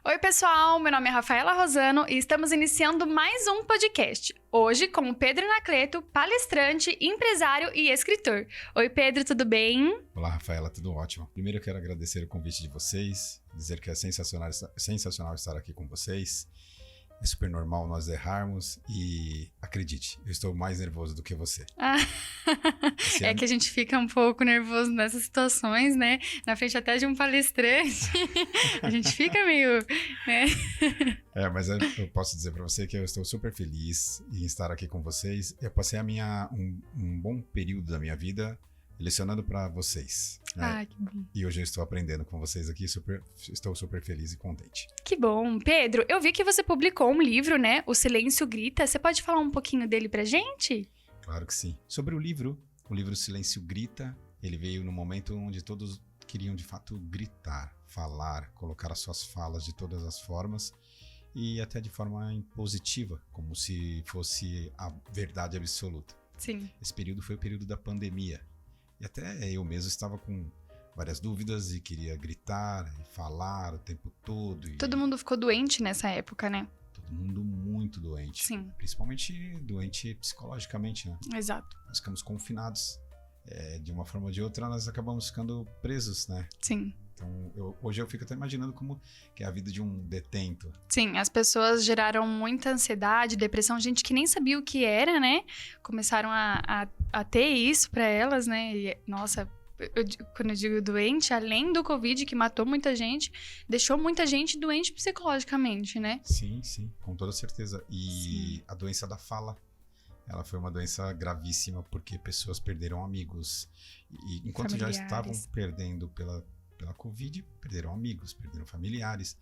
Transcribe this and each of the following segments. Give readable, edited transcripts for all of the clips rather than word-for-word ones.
Oi, pessoal! Meu nome é Rafaela Rosano e estamos iniciando mais um podcast. Hoje com o Pedro Anacleto, palestrante, empresário e escritor. Oi, Pedro, tudo bem? Olá, Rafaela, tudo ótimo. Primeiro eu quero agradecer o convite de vocês, dizer que é sensacional estar aqui com vocês. É super normal nós errarmos e acredite, eu estou mais nervoso do que você. É que a gente fica um pouco nervoso nessas situações, né? Na frente até de um palestrante, a gente fica meio, né? Mas eu posso dizer para você que eu estou super feliz em estar aqui com vocês. Eu passei um bom período da minha vida lecionando para vocês, né? Ah, que bom. E hoje eu estou aprendendo com vocês aqui, estou super feliz e contente. Que bom. Pedro, eu vi que você publicou um livro, né? O Silêncio Grita. Você pode falar um pouquinho dele pra gente? Claro que sim. Sobre o livro Silêncio Grita, ele veio no momento onde todos queriam de fato gritar, falar, colocar as suas falas de todas as formas e até de forma impositiva, como se fosse a verdade absoluta. Sim. Esse período foi o período da pandemia. E até eu mesmo estava com várias dúvidas e queria gritar e falar o tempo todo. Todo mundo ficou doente nessa época, né? Todo mundo muito doente. Sim. Principalmente doente psicologicamente, né? Exato. Nós ficamos confinados. De uma forma ou de outra, nós acabamos ficando presos, né? Sim. Então, hoje eu fico até imaginando como que é a vida de um detento. Sim, as pessoas geraram muita ansiedade, depressão, gente que nem sabia o que era, né? Começaram a ter isso pra elas, né? E, nossa, quando eu digo doente, além do Covid, que matou muita gente, deixou muita gente doente psicologicamente, né? Sim, com toda certeza. E Sim. a doença da fala, ela foi uma doença gravíssima porque pessoas perderam amigos. E enquanto Familiares. já estavam perdendo pela Covid, perderam amigos, perderam familiares,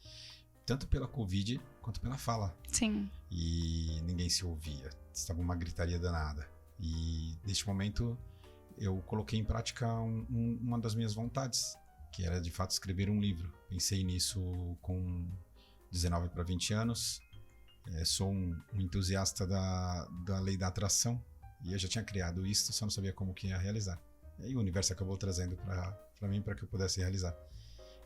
tanto pela Covid quanto pela fala. Sim. E ninguém se ouvia, estava uma gritaria danada. E neste momento eu coloquei em prática uma das minhas vontades, que era de fato escrever um livro. Pensei nisso com 19 para 20 anos, sou um entusiasta da lei da atração e eu já tinha criado isso, só não sabia como que ia realizar. E aí o universo acabou trazendo para mim para que eu pudesse realizar.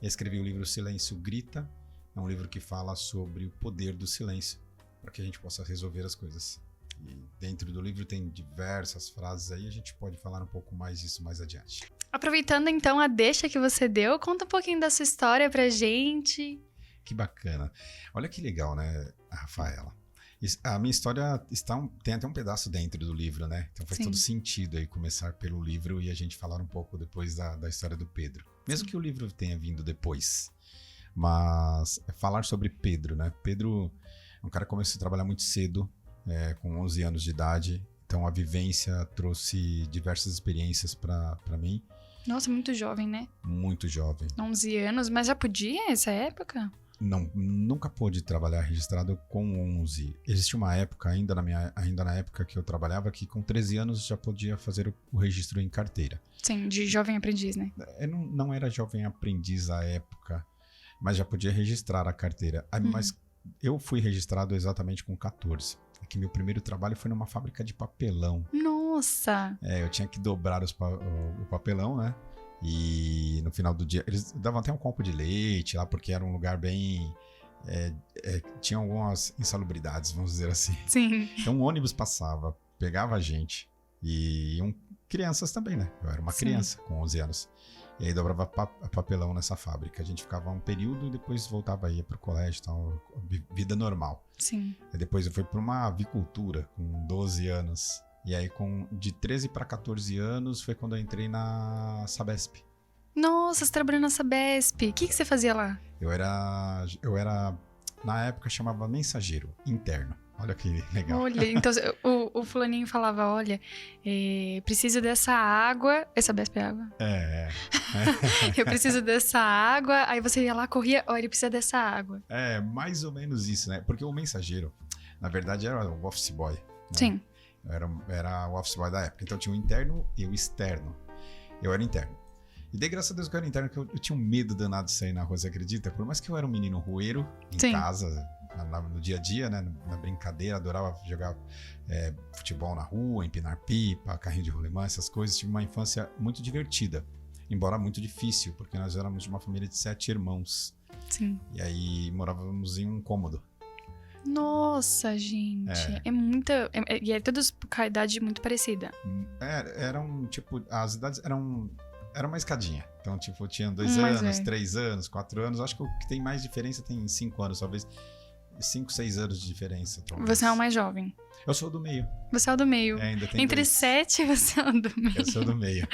Eu escrevi o livro Silêncio Grita, é um livro que fala sobre o poder do silêncio, para que a gente possa resolver as coisas. E dentro do livro tem diversas frases aí, a gente pode falar um pouco mais disso mais adiante. Aproveitando então a deixa que você deu, conta um pouquinho da sua história pra gente. Que bacana. Olha que legal, né, Rafaela? A minha história tem até um pedaço dentro do livro, né? Então faz Sim. todo sentido aí começar pelo livro e a gente falar um pouco depois da história do Pedro. Mesmo que o livro tenha vindo depois. Mas falar sobre Pedro, né? Pedro é um cara que começou a trabalhar muito cedo, com 11 anos de idade. Então a vivência trouxe diversas experiências para mim. Nossa, muito jovem, né? Muito jovem. 11 anos, mas já podia nessa época? Não, nunca pude trabalhar registrado com 11. Existia uma época, ainda na época que eu trabalhava, que com 13 anos já podia fazer o registro em carteira. Sim, de jovem aprendiz, né? Eu não era jovem aprendiz à época, mas já podia registrar a carteira. Mas eu fui registrado exatamente com 14. É que meu primeiro trabalho foi numa fábrica de papelão. Nossa! Eu tinha que dobrar o papelão, né? E no final do dia, eles davam até um copo de leite lá, porque era um lugar bem... tinha algumas insalubridades, vamos dizer assim. Sim. Então um ônibus passava, pegava a gente, e crianças também, né? Eu era uma criança com 11 anos. E aí dobrava papelão nessa fábrica. A gente ficava um período e depois voltava, ia pro colégio e tal, vida normal. Sim. E depois eu fui para uma avicultura com 12 anos. E aí, de 13 para 14 anos, foi quando eu entrei na Sabesp. Nossa, você trabalhou na Sabesp. O que você fazia lá? Eu era, na época, chamava mensageiro interno. Olha que legal. Olha, então o fulaninho falava, olha, preciso dessa água. É Sabesp é água? Eu preciso dessa água. Aí você ia lá, corria, olha, ele precisa dessa água. Mais ou menos isso, né? Porque o mensageiro, na verdade, era o office boy. Né? Sim. Era o office boy da época. Então tinha o interno e o externo. Eu era interno. E daí, graças a Deus que eu era interno, que eu tinha um medo danado de sair na rua, você acredita? Por mais que eu era um menino rueiro, em casa, no dia a dia, né? Na brincadeira, adorava jogar futebol na rua, empinar pipa, carrinho de rolemã, essas coisas. Tive uma infância muito divertida, embora muito difícil, porque nós éramos de uma família de 7 irmãos. Sim. E aí morávamos em um cômodo. Nossa, gente. É muita... E é todos com a idade muito parecida. Eram, tipo, as idades eram... Era uma escadinha. Então, tipo, tinha 2 mais anos, velho. 3 anos, 4 anos. Acho que o que tem mais diferença tem 5 anos, talvez. 5, 6 anos de diferença, talvez. Você é o mais jovem. Eu sou do meio. Você é o do meio. Ainda tem Entre 2. 7, você é o do meio. Eu sou do meio.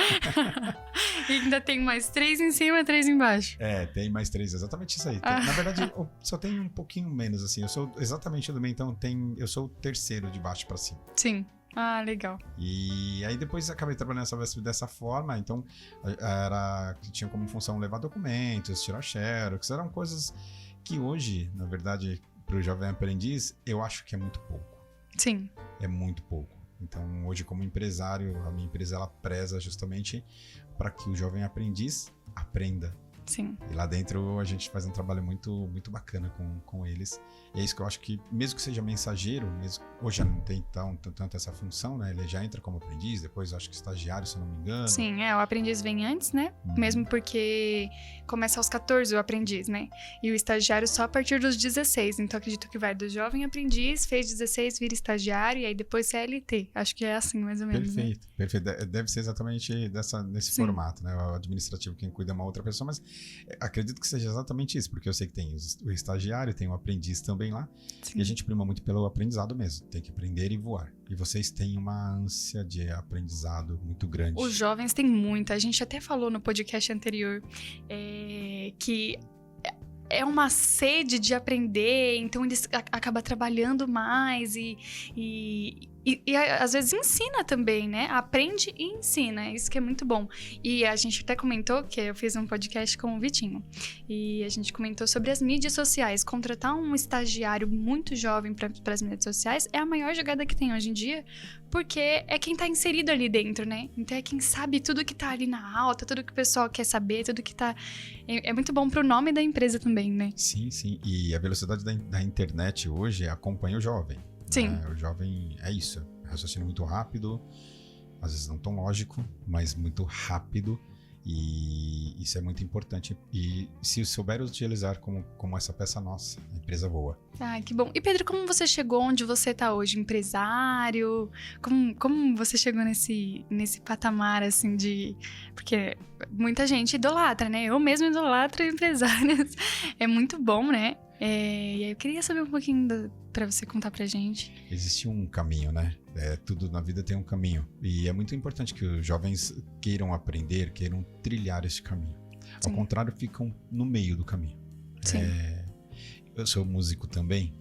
E ainda tem mais 3 em cima e 3 embaixo. Tem mais 3, exatamente isso aí. Ah. Na verdade, eu só tenho um pouquinho menos, assim. Eu sou exatamente do meio, então eu sou o terceiro de baixo pra cima. Sim. Ah, legal. E aí depois acabei trabalhando essa VESP dessa forma, então tinha como função levar documentos, tirar xerox, eram coisas que hoje, na verdade, para o jovem aprendiz, eu acho que é muito pouco. Sim. É muito pouco. Então hoje, como empresário, a minha empresa ela preza justamente para que o jovem aprendiz aprenda. Sim. E lá dentro a gente faz um trabalho muito, muito bacana com eles. E é isso que eu acho que, mesmo que seja mensageiro, hoje já não tem tanto essa função, né? Ele já entra como aprendiz, depois eu acho que estagiário, se eu não me engano. Sim, o aprendiz vem antes, né? Mesmo porque começa aos 14 o aprendiz, né? E o estagiário só a partir dos 16. Então acredito que vai do jovem aprendiz, fez 16, vira estagiário e aí depois CLT. Acho que é assim, mais ou menos. Perfeito, né? Perfeito. Deve ser exatamente nesse Sim. formato, né? O administrativo quem cuida é uma outra pessoa, mas acredito que seja exatamente isso, porque eu sei que tem o estagiário, tem o aprendiz também lá, Sim. e a gente prima muito pelo aprendizado mesmo, tem que aprender e voar. E vocês têm uma ânsia de aprendizado muito grande. Os jovens têm muita. A gente até falou no podcast anterior que é uma sede de aprender, então eles acabam trabalhando mais e às vezes ensina também, né? Aprende e ensina, isso que é muito bom. E a gente até comentou, que eu fiz um podcast com o Vitinho, e a gente comentou sobre as mídias sociais. Contratar um estagiário muito jovem para as mídias sociais é a maior jogada que tem hoje em dia, porque é quem tá inserido ali dentro, né? Então é quem sabe tudo que tá ali na alta, tudo que o pessoal quer saber, tudo que tá... É muito bom pro nome da empresa também, né? Sim, sim. E a velocidade da internet hoje acompanha o jovem. Sim. Né? O jovem é isso. Raciocínio muito rápido, às vezes não tão lógico, mas muito rápido. E isso é muito importante. E se souber utilizar como essa peça nossa, a empresa voa. Ah, que bom. E Pedro, como você chegou onde você tá hoje? Empresário? Como você chegou nesse patamar, assim, de... Porque muita gente idolatra, né? Eu mesmo idolatro empresários. É muito bom, né? E aí eu queria saber um pouquinho pra você contar pra gente. Existe um caminho, né? Tudo na vida tem um caminho. E é muito importante que os jovens queiram aprender, queiram trilhar esse caminho. Ao Sim. contrário, ficam no meio do caminho. Sim. Eu sou músico também,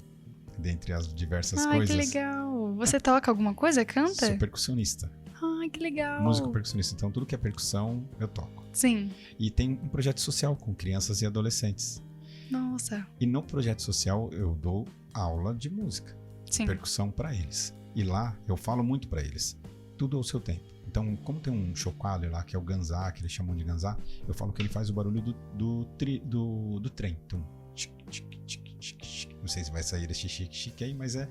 dentre as diversas Ai, coisas. que legal. Você toca alguma coisa? Canta? Sou percussionista. Ai, que legal. Músico percussionista. Então, tudo que é percussão, eu toco. Sim. E tem um projeto social com crianças e adolescentes. Nossa. E no projeto social, eu dou aula de música. Sim. Percussão para eles. E lá, eu falo muito para eles. Tudo ao seu tempo. Então, como tem um chocalho lá, que é o ganzá, que eles chamam de ganzá, eu falo que ele faz o barulho do trem. Então, tic, tic, tic, tic, tic. Não sei se vai sair esse chique aí, mas é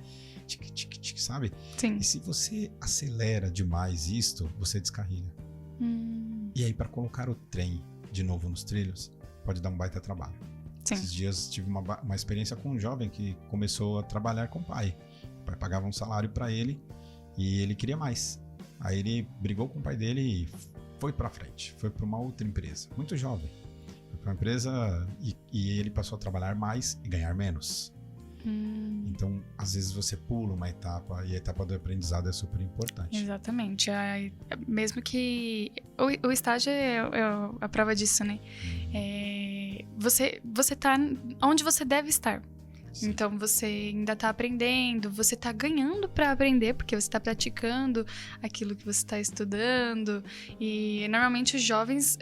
tic, tic, tic, sabe? Sim. E se você acelera demais isto, você descarrilha. E aí, para colocar o trem de novo nos trilhos, pode dar um baita trabalho. Sim. Esses dias tive uma experiência com um jovem que começou a trabalhar com o pai. O pai pagava um salário para ele e ele queria mais. Aí ele brigou com o pai dele e foi para frente. Foi para uma outra empresa, muito jovem. Foi para uma empresa e ele passou a trabalhar mais e ganhar menos. Então, às vezes você pula uma etapa e a etapa do aprendizado é super importante. Exatamente. Mesmo que o estágio é a prova disso, né? Você tá onde você deve estar. Sim. Então você ainda tá aprendendo, você tá ganhando para aprender, porque você tá praticando aquilo que você tá estudando. E normalmente os jovens,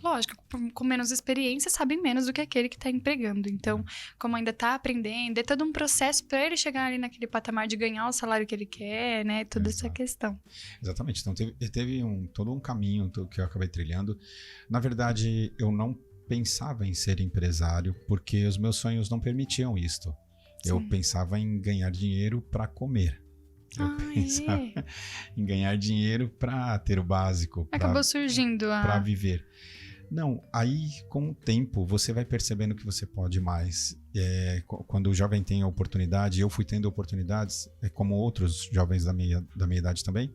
lógico, com menos experiência, sabem menos do que aquele que tá empregando. Então, como ainda tá aprendendo, é todo um processo para ele chegar ali naquele patamar de ganhar o salário que ele quer, né? Toda essa questão. Exatamente. Então teve todo um caminho que eu acabei trilhando. Na verdade, eu não pensava em ser empresário porque os meus sonhos não permitiam isto. Sim. Eu pensava em ganhar dinheiro para comer. Eu pensava em ganhar dinheiro para ter o básico. Acabou surgindo para viver. Não, aí com o tempo você vai percebendo que você pode mais. Quando o jovem tem a oportunidade, eu fui tendo oportunidades, como outros jovens da minha idade também,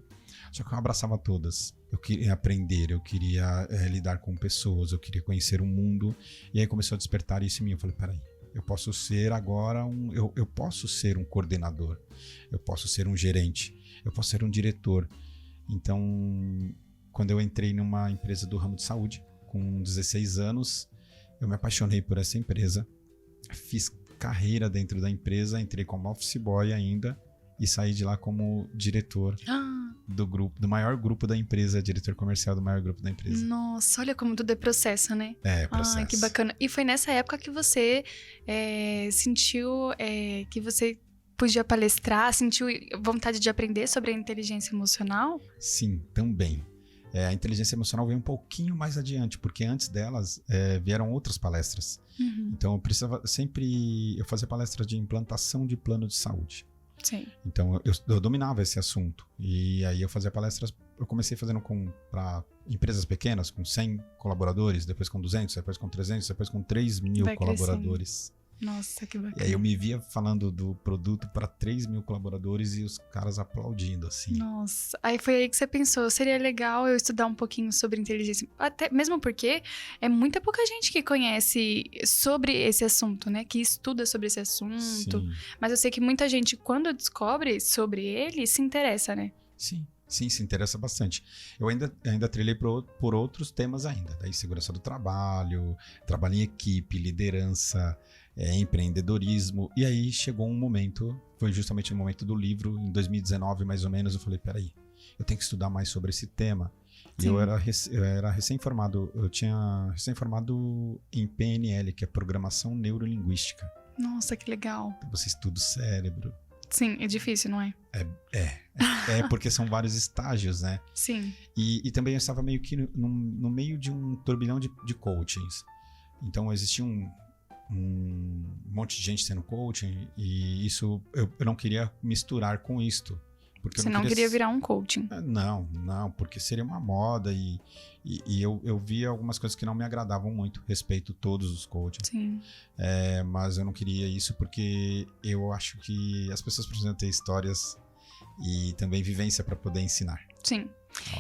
só que eu abraçava todas. Eu queria aprender, eu queria lidar com pessoas, eu queria conhecer o mundo. E aí começou a despertar isso em mim. Eu falei, peraí, eu posso ser agora eu posso ser um coordenador, eu posso ser um gerente, eu posso ser um diretor. Então, quando eu entrei numa empresa do ramo de saúde, com 16 anos, eu me apaixonei por essa empresa, fiz carreira dentro da empresa, entrei como office boy ainda e saí de lá como diretor do maior grupo da empresa, diretor comercial do maior grupo da empresa. Nossa, olha como tudo é processo, né? É, processo. Ah, que bacana. E foi nessa época que você sentiu que você podia palestrar, sentiu vontade de aprender sobre a inteligência emocional? Sim, também. A inteligência emocional veio um pouquinho mais adiante, porque antes delas vieram outras palestras. Uhum. Então eu fazia palestras de implantação de plano de saúde. Sim. Então eu dominava esse assunto. E aí eu fazia palestras, eu comecei fazendo para empresas pequenas, com 100 colaboradores, depois com 200, depois com 300, depois com 3.000 colaboradores. Nossa, que bacana. E aí eu me via falando do produto para 3.000 colaboradores e os caras aplaudindo, assim. Nossa, aí foi aí que você pensou, seria legal eu estudar um pouquinho sobre inteligência, até mesmo porque é muita pouca gente que conhece sobre esse assunto, né, que estuda sobre esse assunto, Sim. mas eu sei que muita gente, quando descobre sobre ele, se interessa, né? Sim, se interessa bastante. Eu ainda trilhei por outros temas ainda, daí segurança do trabalho, trabalho em equipe, liderança, empreendedorismo, e aí chegou um momento, foi justamente no momento do livro, em 2019 mais ou menos, eu falei, peraí, eu tenho que estudar mais sobre esse tema. E eu era recém-formado, eu tinha recém-formado em PNL, que é Programação Neurolinguística. Nossa, que legal. Você estuda o cérebro. Sim, é difícil, não é? Porque são vários estágios, né? Sim. E também eu estava meio que no meio de um turbilhão de coachings. Então existia um monte de gente sendo coaching e isso eu não queria misturar com isto. Porque você não queria virar um coaching? Não, porque seria uma moda e eu via algumas coisas que não me agradavam muito, respeito todos os coachings. Sim. Mas eu não queria isso porque eu acho que as pessoas precisam ter histórias e também vivência para poder ensinar. Sim.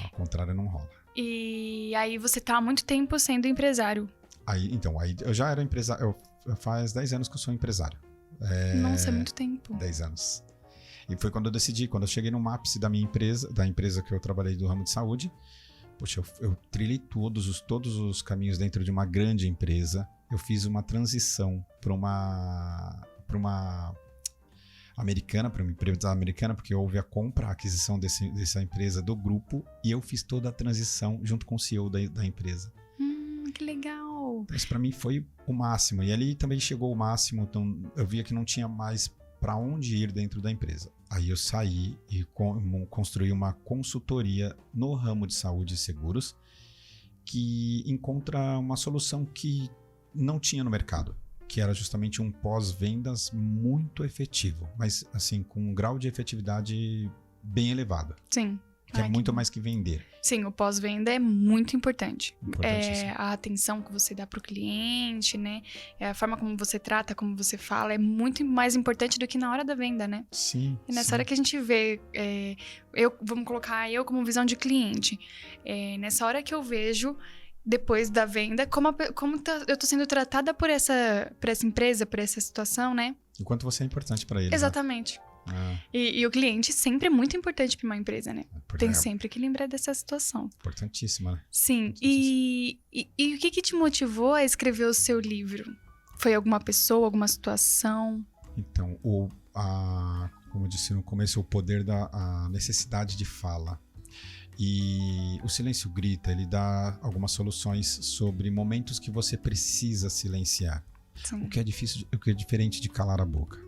Ao contrário, não rola. E aí você tá há muito tempo sendo empresário. Aí eu já era empresário, faz 10 anos que eu sou empresário. Nossa, é muito tempo. 10 anos. E foi quando eu decidi, quando eu cheguei no ápice da minha empresa, da empresa que eu trabalhei do ramo de saúde, poxa, eu trilhei todos os caminhos dentro de uma grande empresa. Eu fiz uma transição para uma americana, para uma empresa americana, porque houve a compra, a aquisição dessa empresa do grupo, e eu fiz toda a transição junto com o CEO da empresa. Que legal! Isso para mim foi o máximo. E ali também chegou o máximo, então eu via que não tinha mais para onde ir dentro da empresa. Aí eu saí e construí uma consultoria no ramo de saúde e seguros que encontra uma solução que não tinha no mercado, que era justamente um pós-vendas muito efetivo, mas assim, com um grau de efetividade bem elevado. Sim. Que é muito mais que vender. Sim, o pós-venda é muito importante. Importantíssimo. A atenção que você dá pro cliente, né? A forma como você trata, como você fala, é muito mais importante do que na hora da venda, né? Sim. E nessa hora que a gente vê, vamos colocar eu como visão de cliente. Nessa hora que eu vejo, depois da venda, eu tô sendo tratada por essa empresa, por essa situação, né? O quanto você é importante para ele. Exatamente. Né? E o cliente sempre é muito importante para uma empresa, né? Tem sempre que lembrar dessa situação. Importantíssima, né? Sim. E o que te motivou a escrever o seu livro? Foi alguma pessoa, alguma situação? Então, como eu disse no começo, o poder da necessidade de fala. E o Silêncio Grita, ele dá algumas soluções sobre momentos que você precisa silenciar. Sim. O que é difícil, o que é diferente de calar a boca.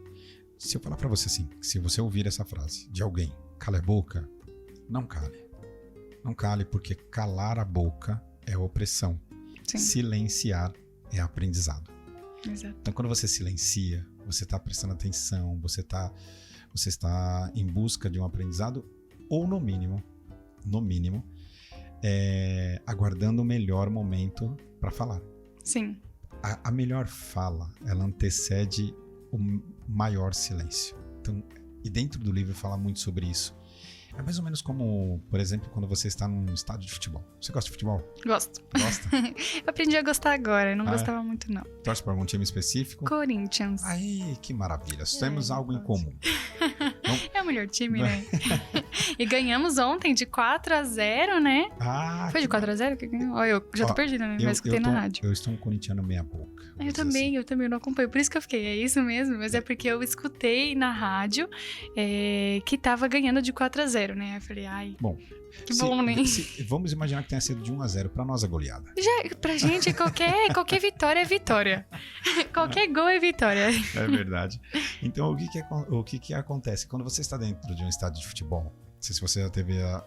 Se eu falar pra você assim, se você ouvir essa frase de alguém, cala a boca, não cale. Não cale, porque calar a boca é opressão. Sim. Silenciar é aprendizado. Exato. Então, quando você silencia, você está prestando atenção, você está em busca de um aprendizado, ou no mínimo, aguardando o melhor momento para falar. Sim. A melhor fala, ela antecede o maior silêncio. Então, e dentro do livro fala muito sobre isso. É mais ou menos como, por exemplo, quando você está num estádio de futebol. Você gosta de futebol? Gosto. Gosta? Eu aprendi a gostar agora, não gostava muito, não. Torce para algum time específico? Corinthians. Aí, que maravilha. Temos algo em comum. É o melhor time, né? E ganhamos ontem de 4-0, né? Foi de 4-0 que ganhou? Ó, eu já tô perdida, né? Mas escutei na rádio. Eu estou um corintiano meia boca. Eu também não acompanho. Por isso que eu fiquei, é isso mesmo? Mas é porque eu escutei na rádio que tava ganhando de 4-0, né? Aí eu falei, ai, bom, que bom, né? Vamos imaginar que tenha sido de 1-0. Pra nós é goleada. Pra gente, qualquer vitória é vitória. Qualquer gol é vitória. É verdade. Então, o que acontece? Quando você está dentro de um estádio de futebol, não sei se você já teve a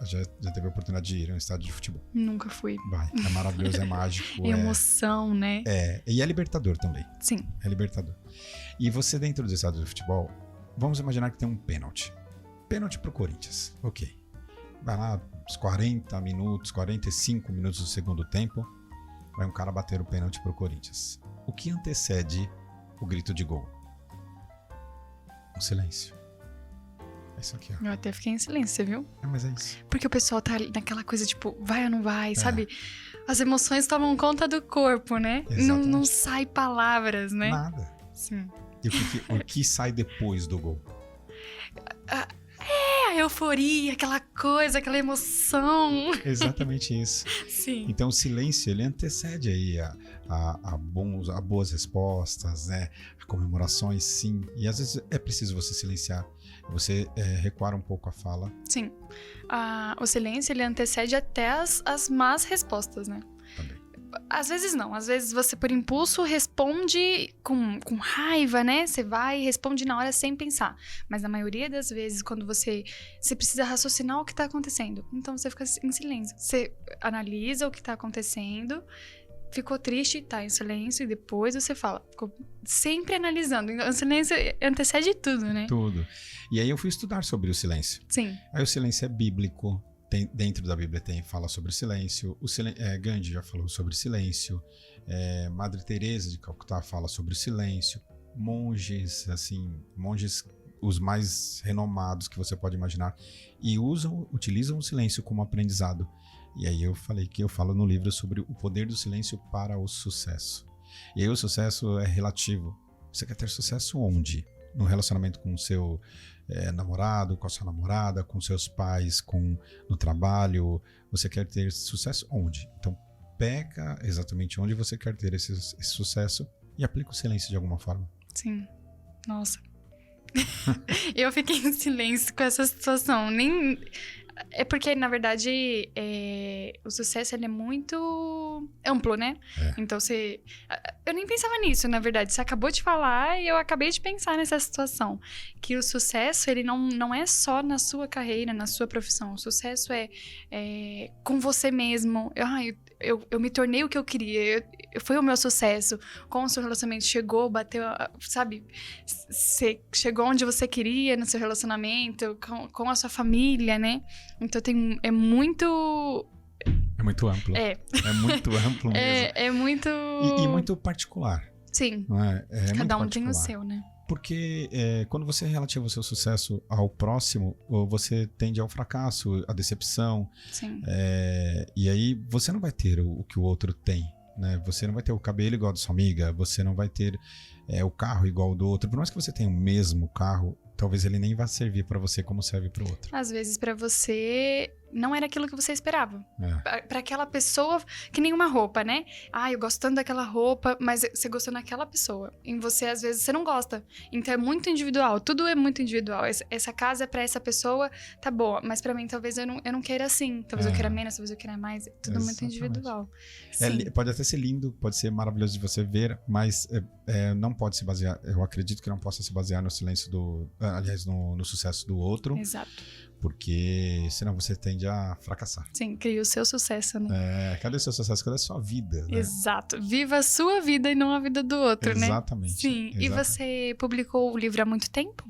oportunidade de ir a um estádio de futebol. Nunca fui. Vai, é maravilhoso, é mágico. Emoção, né? E é libertador também. Sim. É libertador. E você dentro do estádio de futebol, vamos imaginar que tem um pênalti. Pênalti pro Corinthians. Ok. Vai lá, uns 40 minutos, 45 minutos do segundo tempo, vai um cara bater o pênalti pro Corinthians. O que antecede o grito de gol? Um silêncio. É isso aqui, ó. Eu até fiquei em silêncio, você viu? Mas é isso. Porque o pessoal tá naquela coisa, tipo, vai ou não vai, sabe? As emoções tomam conta do corpo, né? Não sai palavras, né? Nada. Sim. E o que sai depois do gol? A euforia, aquela coisa, aquela emoção. Exatamente isso. Sim. Então o silêncio, ele antecede aí a boas respostas, né? A comemorações, sim. E às vezes é preciso você silenciar. Você recuar um pouco a fala. Sim. O silêncio, ele antecede até as más respostas, né? Também. Às vezes não. Às vezes você, por impulso, responde com raiva, né? Você vai e responde na hora sem pensar. Mas na maioria das vezes, quando você precisa raciocinar o que tá acontecendo. Então você fica em silêncio. Você analisa o que tá acontecendo, ficou triste, tá em silêncio, e depois você fala. Ficou sempre analisando. O silêncio antecede tudo, né? Tudo. E aí eu fui estudar sobre o silêncio. Sim. Aí o silêncio é bíblico. Dentro da Bíblia fala sobre silêncio. Gandhi já falou sobre silêncio. Madre Teresa de Calcutá fala sobre o silêncio. Monges os mais renomados que você pode imaginar, e utilizam o silêncio como aprendizado. E aí eu falei que eu falo no livro sobre o poder do silêncio para o sucesso. E aí o sucesso é relativo. Você quer ter sucesso onde? No relacionamento com o seu namorado, com a sua namorada, com seus pais, no trabalho. Você quer ter sucesso onde? Então pega exatamente onde você quer ter esse sucesso e aplica o silêncio de alguma forma. Sim. Nossa. Eu fiquei em silêncio com essa situação. É porque, na verdade, o sucesso ele é muito amplo, né? Então, eu nem pensava nisso, na verdade. Você acabou de falar e eu acabei de pensar nessa situação. Que o sucesso, ele não é só na sua carreira, na sua profissão. O sucesso é com você mesmo. Eu me tornei o que eu queria. Foi o meu sucesso. Com o seu relacionamento chegou, bateu, sabe? Você chegou onde você queria no seu relacionamento, com a sua família, né? Então é muito... É muito amplo. É muito amplo mesmo. É muito... E muito particular. Sim. Não é? Cada um tem o seu, né? Porque quando você relativa o seu sucesso ao próximo, você tende ao fracasso, à decepção. Sim. E aí você não vai ter o que o outro tem, né? Você não vai ter o cabelo igual da sua amiga, você não vai ter o carro igual ao do outro. Por mais que você tenha o mesmo carro, talvez ele nem vá servir para você como serve para o outro. Às vezes para você não era aquilo que você esperava. Para aquela pessoa, que nem uma roupa, né? Eu gosto tanto daquela roupa, mas você gostou naquela pessoa. Em você, às vezes, você não gosta. Então é muito individual, tudo é muito individual. Essa casa é para essa pessoa, tá boa. Mas para mim, talvez eu não queira assim. Talvez eu queira menos, talvez eu queira mais. É tudo muito individual. Pode até ser lindo, pode ser maravilhoso de você ver, mas não pode se basear, eu acredito que não possa se basear no silêncio no sucesso do outro. Exato. Porque senão você tende a fracassar. Sim, cria o seu sucesso, né? Cadê o seu sucesso? Cadê a sua vida? Né? Exato. Viva a sua vida e não a vida do outro, né? Exatamente. Sim. E você publicou o livro há muito tempo?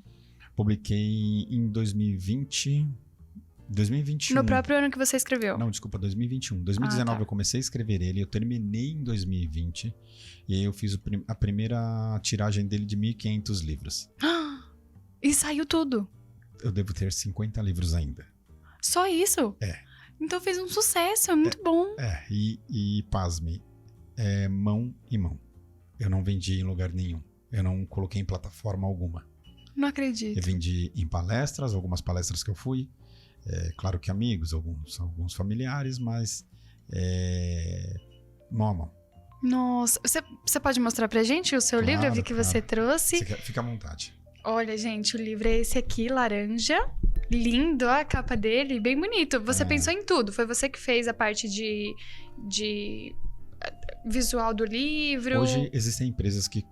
Publiquei em 2020. 2021. No próprio ano que você escreveu? Não, desculpa, 2021. 2019 tá. eu comecei a escrever ele, eu terminei em 2020. E aí eu fiz a primeira tiragem dele de 1.500 livros. E saiu tudo? Eu devo ter 50 livros ainda. Só isso? É. Então fez um sucesso, é muito bom. E pasme, mão e mão. Eu não vendi em lugar nenhum. Eu não coloquei em plataforma alguma. Não acredito. Eu vendi em palestras, algumas palestras que eu fui. Claro que amigos, alguns familiares, mas mão a mão. Nossa, você pode mostrar pra gente o seu livro? Eu vi que você trouxe. Fica à vontade. Olha, gente, o livro é esse aqui, laranja. Lindo, ó, a capa dele, bem bonito. Você pensou em tudo, foi você que fez a parte de visual do livro. Hoje existem empresas que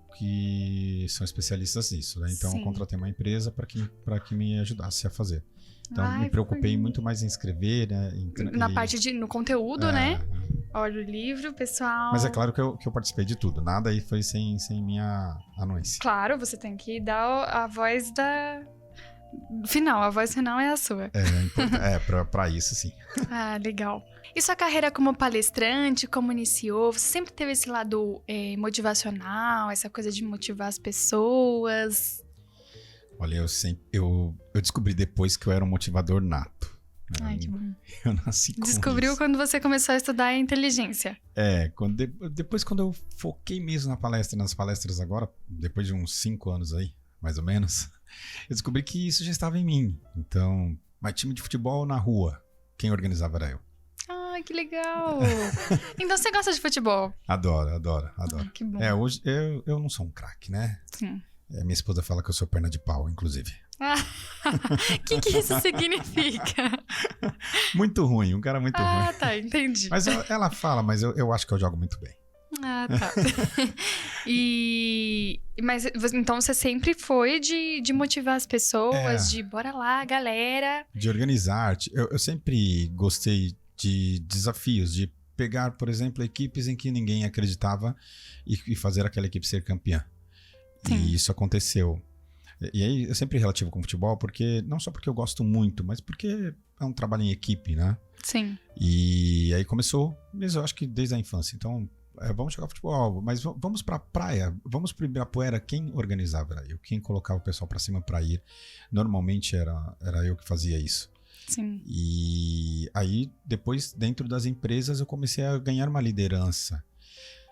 são especialistas nisso, né? Então Sim. eu contratei uma empresa para que me ajudasse a fazer. Então me Ai, preocupei foi muito mais em escrever, né? na parte no conteúdo, né? Olha o livro, pessoal. Mas é claro que eu participei de tudo. Nada aí foi sem minha anuência. Claro, você tem que dar a voz final. A voz final é a sua. Pra isso, sim. Ah, legal. E sua carreira como palestrante, como iniciou? Você sempre teve esse lado motivacional, essa coisa de motivar as pessoas? Olha, eu descobri depois que eu era um motivador nato. Ai, que bom. Eu nasci com Descobriu isso. quando você começou a estudar a inteligência. Depois quando eu foquei mesmo nas palestras agora, depois de uns 5 anos aí, mais ou menos, eu descobri que isso já estava em mim. Então, mas time de futebol na rua, quem organizava era eu. Ai, que legal! Então você gosta de futebol? Adoro. Ai, que bom. Hoje eu não sou um craque, né? Sim. Minha esposa fala que eu sou perna de pau, inclusive. O que isso significa? Muito ruim, um cara muito ruim. Ah, tá, entendi. Mas ela fala, mas eu acho que eu jogo muito bem. Ah, tá. Mas então você sempre foi de motivar as pessoas, de bora lá, galera. De organizar. Eu sempre gostei de desafios, de pegar, por exemplo, equipes em que ninguém acreditava e fazer aquela equipe ser campeã. Sim. E isso aconteceu. E aí eu sempre relativo com futebol, porque não só porque eu gosto muito, mas porque é um trabalho em equipe, né? Sim. E aí começou, mesmo eu acho que desde a infância. Então, vamos jogar futebol, mas vamos pra praia, vamos pro Ibirapuera. Quem organizava era eu, quem colocava o pessoal pra cima pra ir. Normalmente era eu que fazia isso. Sim. E aí, depois, dentro das empresas, eu comecei a ganhar uma liderança.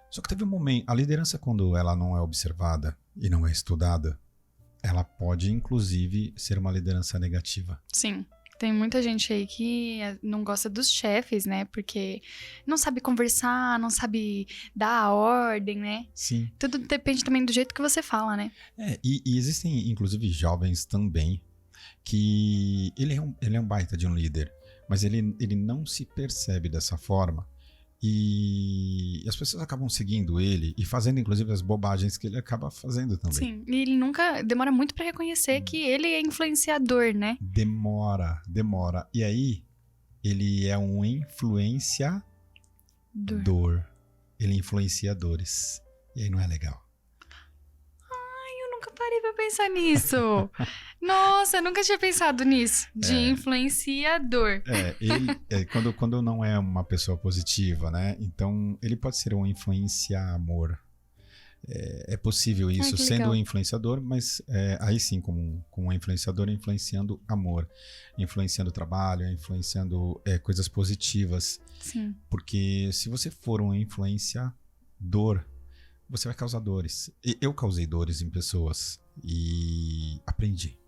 Só que teve um momento, a liderança, quando ela não é observada e não é estudada, ela pode, inclusive, ser uma liderança negativa. Sim. Tem muita gente aí que não gosta dos chefes, né? Porque não sabe conversar, não sabe dar a ordem, né? Sim. Tudo depende também do jeito que você fala, né? E existem, inclusive, jovens também que ele é um baita de um líder, mas ele não se percebe dessa forma. E as pessoas acabam seguindo ele e fazendo, inclusive, as bobagens que ele acaba fazendo também. Sim, e ele nunca... Demora muito pra reconhecer que ele é influenciador, né? Demora. E aí, ele é um influenciador. Ele influencia dores. E aí não é legal. Eu nunca parei pra pensar nisso. Nossa, eu nunca tinha pensado nisso. De influenciador. Ele, quando não é uma pessoa positiva, né? Então, ele pode ser um influenciamor. É possível isso, sendo um influenciador, mas aí sim, como um influenciador, influenciando amor, influenciando trabalho, influenciando coisas positivas. Sim. Porque se você for um influenciador, você vai causar dores. Eu causei dores em pessoas e aprendi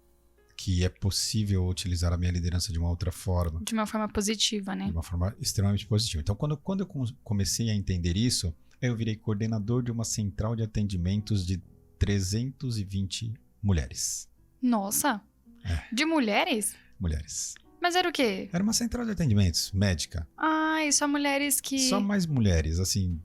que é possível utilizar a minha liderança de uma outra forma. De uma forma positiva, né? De uma forma extremamente positiva. Então, quando eu comecei a entender isso, eu virei coordenador de uma central de atendimentos de 320 mulheres. Nossa! De mulheres? Mulheres. Mas era o quê? Era uma central de atendimentos médica. E só mulheres que... Só mais mulheres, assim,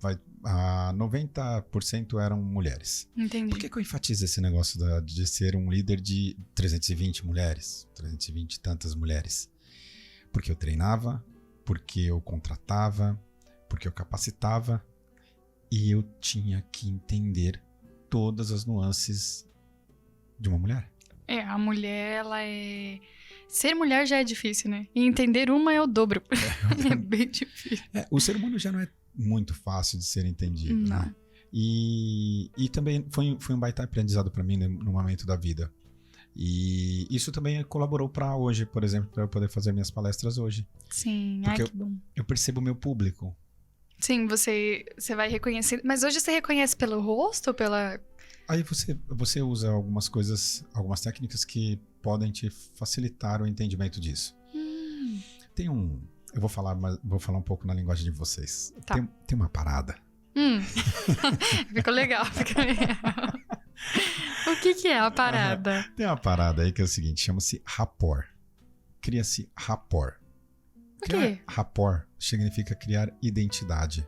90% eram mulheres. Entendi. Por que eu enfatizo esse negócio de ser um líder de 320 mulheres? 320 e tantas mulheres. Porque eu treinava, porque eu contratava, porque eu capacitava e eu tinha que entender todas as nuances de uma mulher. A mulher, ela é Ser mulher já é difícil, né? E entender uma é o dobro. É bem difícil. O ser humano já não é muito fácil de ser entendido, Não. né? E também foi um baita aprendizado para mim no momento da vida. E isso também colaborou para hoje, por exemplo, para eu poder fazer minhas palestras hoje. Sim, Porque que bom. Eu percebo o meu público. Sim, você vai reconhecer. Mas hoje você reconhece pelo rosto, pela... Aí você usa algumas coisas, algumas técnicas que podem te facilitar o entendimento disso. Eu vou falar um pouco na linguagem de vocês. Tá. Tem uma parada. Ficou legal, ficou legal. O que é a parada? Tem uma parada aí que é o seguinte, chama-se rapport. Cria-se rapport. O quê? Rapport significa criar identidade.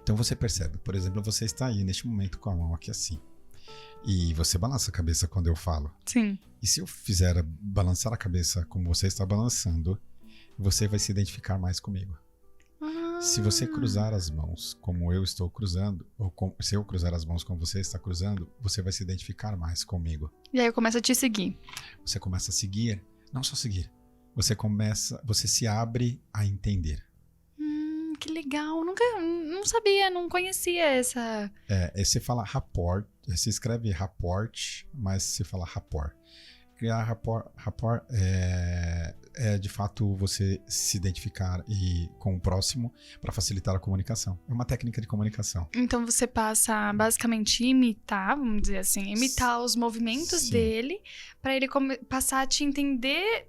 Então você percebe, por exemplo, você está aí neste momento com a mão aqui assim. E você balança a cabeça quando eu falo. Sim. E se eu fizer balançar a cabeça como você está balançando, você vai se identificar mais comigo. Se você cruzar as mãos como eu estou cruzando, se eu cruzar as mãos como você está cruzando, você vai se identificar mais comigo. E aí eu começo a te seguir. Você começa a seguir, não só seguir. Você se abre a entender. Que legal. Não sabia, não conhecia essa... Você fala rapport, se escreve rapport, mas se fala rapport. Criar rapport é de fato você se identificar com o próximo para facilitar a comunicação. É uma técnica de comunicação. Então você passa basicamente imitar, vamos dizer assim, imitar os movimentos Sim. dele para ele passar a te entender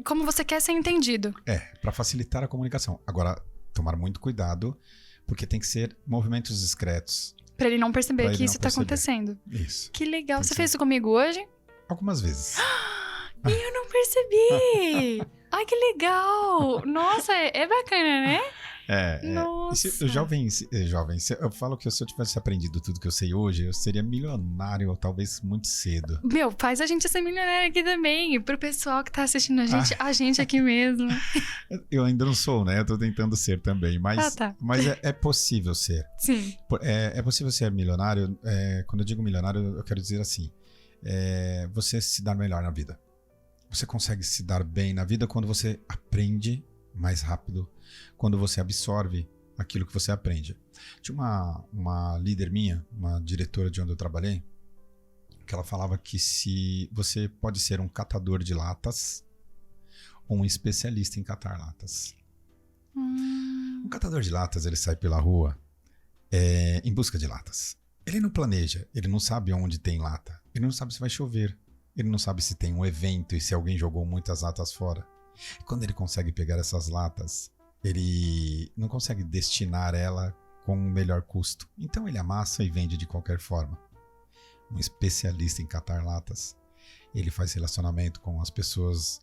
como você quer ser entendido. Para facilitar a comunicação. Agora, tomar muito cuidado, porque tem que ser movimentos discretos. Para ele não perceber Pra que ele isso não tá perceber. acontecendo. Isso. Que legal. Tem que Você ser. fez isso comigo hoje? Algumas vezes. E eu não percebi! Ai, que legal! Nossa, é bacana, né? Nossa. Jovem, eu falo que se eu tivesse aprendido tudo que eu sei hoje, eu seria milionário, talvez muito cedo. Meu, faz a gente ser milionário aqui também. E pro pessoal que tá assistindo a gente aqui mesmo. Eu ainda não sou, né? Eu tô tentando ser também, mas, tá. mas é possível ser. Sim. É possível ser milionário. Quando eu digo milionário, eu quero dizer assim: você se dar melhor na vida. Você consegue se dar bem na vida quando você aprende mais rápido, quando você absorve aquilo que você aprende. Tinha uma líder minha, uma diretora de onde eu trabalhei, que ela falava que se você pode ser um catador de latas ou um especialista em catar latas. Um catador de latas, ele sai pela rua em busca de latas. Ele não planeja, ele não sabe onde tem lata, ele não sabe se vai chover, ele não sabe se tem um evento e se alguém jogou muitas latas fora. Quando ele consegue pegar essas latas, ele não consegue destinar ela com o melhor custo. Então ele amassa e vende de qualquer forma. Um especialista em catar latas, ele faz relacionamento com as pessoas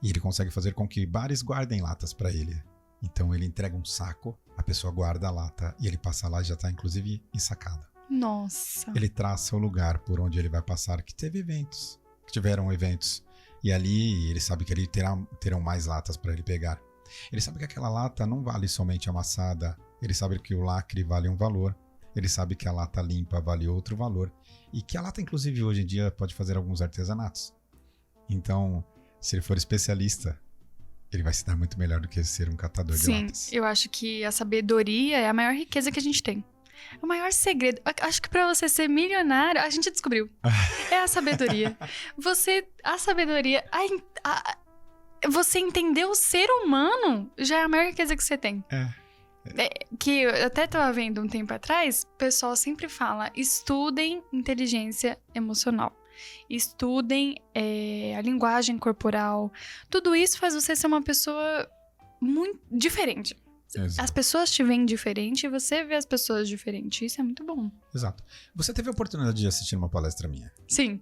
e ele consegue fazer com que bares guardem latas para ele. Então ele entrega um saco, a pessoa guarda a lata e ele passa lá e já está inclusive ensacada. Nossa. Ele traça o lugar por onde ele vai passar, que tiveram eventos. E ali ele sabe que ali terão mais latas para ele pegar. Ele sabe que aquela lata não vale somente amassada. Ele sabe que o lacre vale um valor. Ele sabe que a lata limpa vale outro valor. E que a lata, inclusive, hoje em dia pode fazer alguns artesanatos. Então, se ele for especialista, ele vai se dar muito melhor do que ser um catador de latas. Sim, eu acho que a sabedoria é a maior riqueza que a gente tem. O maior segredo, acho que pra você ser milionário, a gente descobriu. É a sabedoria. Você entender o ser humano já é a maior riqueza que você tem. Que eu até tava vendo um tempo atrás, o pessoal sempre fala, estudem inteligência emocional. Estudem a linguagem corporal. Tudo isso faz você ser uma pessoa muito diferente. Exato. As pessoas te veem diferente e você vê as pessoas diferente. Isso é muito bom. Exato. Você teve a oportunidade de assistir uma palestra minha? Sim.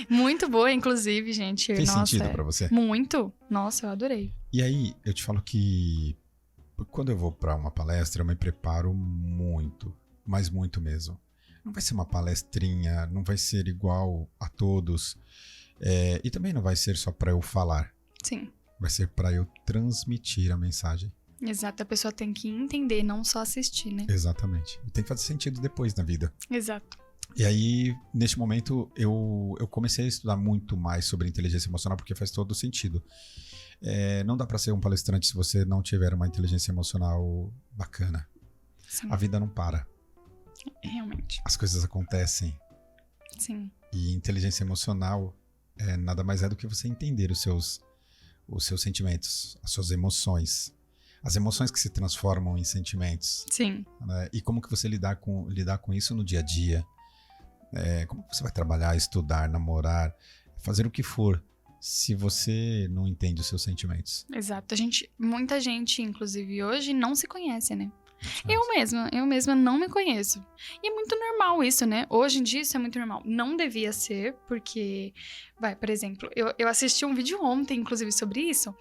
Muito boa, inclusive, gente. Fez sentido pra você? Muito. Nossa, eu adorei. E aí, eu te falo que quando eu vou pra uma palestra, eu me preparo muito, mas muito mesmo. Não vai ser uma palestrinha, não vai ser igual a todos. E também não vai ser só pra eu falar. Sim. Vai ser pra eu transmitir a mensagem. Exato, a pessoa tem que entender, não só assistir, né? Exatamente. E tem que fazer sentido depois na vida. Exato. E aí, neste momento, eu comecei a estudar muito mais sobre inteligência emocional, porque faz todo sentido. Não dá para ser um palestrante se você não tiver uma inteligência emocional bacana. Sim. A vida não para. Realmente. As coisas acontecem. Sim. E inteligência emocional nada mais é do que você entender os seus sentimentos, as suas emoções. As emoções que se transformam em sentimentos. Sim. Né? E como que você lidar com isso no dia a dia. Como que você vai trabalhar, estudar, namorar, fazer o que for, se você não entende os seus sentimentos. Exato. Muita gente, inclusive hoje, não se conhece, né? Eu mesma não me conheço. E é muito normal isso, né? Hoje em dia isso é muito normal. Não devia ser, porque... por exemplo, eu assisti um vídeo ontem, inclusive, sobre isso.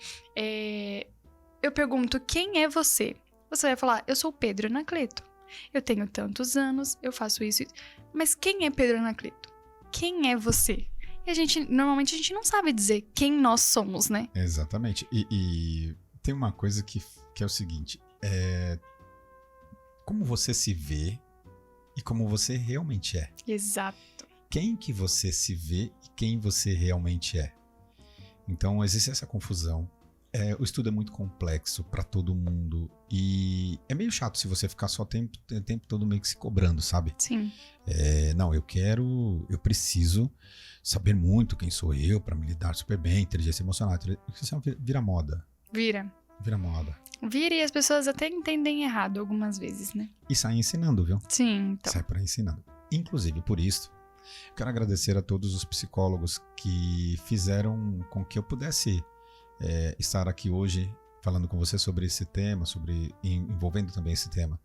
Eu pergunto, quem é você? Você vai falar, eu sou Pedro Anacleto. Eu tenho tantos anos, eu faço isso. Mas quem é Pedro Anacleto? Quem é você? E normalmente a gente não sabe dizer quem nós somos, né? Exatamente. E tem uma coisa que é o seguinte, como você se vê e como você realmente é. Exato. Quem que você se vê e quem você realmente é. Então existe essa confusão. O estudo é muito complexo para todo mundo e é meio chato se você ficar só o tempo todo meio que se cobrando, sabe? Sim. Não, eu preciso saber muito quem sou eu para me lidar super bem, inteligência emocional. Isso vira moda. Vira moda. Vira e as pessoas até entendem errado algumas vezes, né? E saem ensinando, viu? Sim, então. Sai por aí ensinando. Inclusive, por isso, quero agradecer a todos os psicólogos que fizeram com que eu pudesse estar aqui hoje falando com você sobre esse tema, envolvendo também esse tema.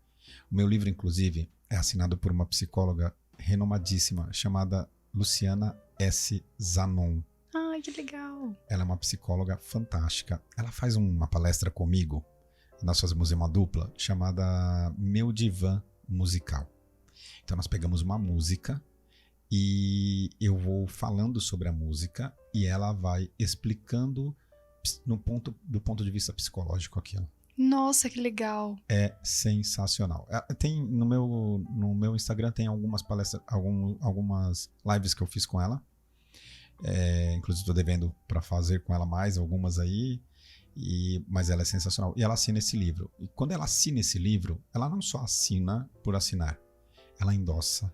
O meu livro, inclusive, é assinado por uma psicóloga renomadíssima chamada Luciana S. Zanon. Ai, que legal. Ela é uma psicóloga fantástica. Ela faz uma palestra comigo. Nós fazemos uma dupla chamada Meu Divã Musical. Então nós pegamos uma música e eu vou falando sobre a música e ela vai explicando do ponto de vista psicológico aquilo. Nossa, que legal. É sensacional. Tem no meu Instagram tem algumas palestras, algumas lives que eu fiz com ela. Inclusive estou devendo para fazer com ela mais algumas aí. Mas ela é sensacional. E ela assina esse livro. E quando ela assina esse livro, ela não só assina por assinar. Ela endossa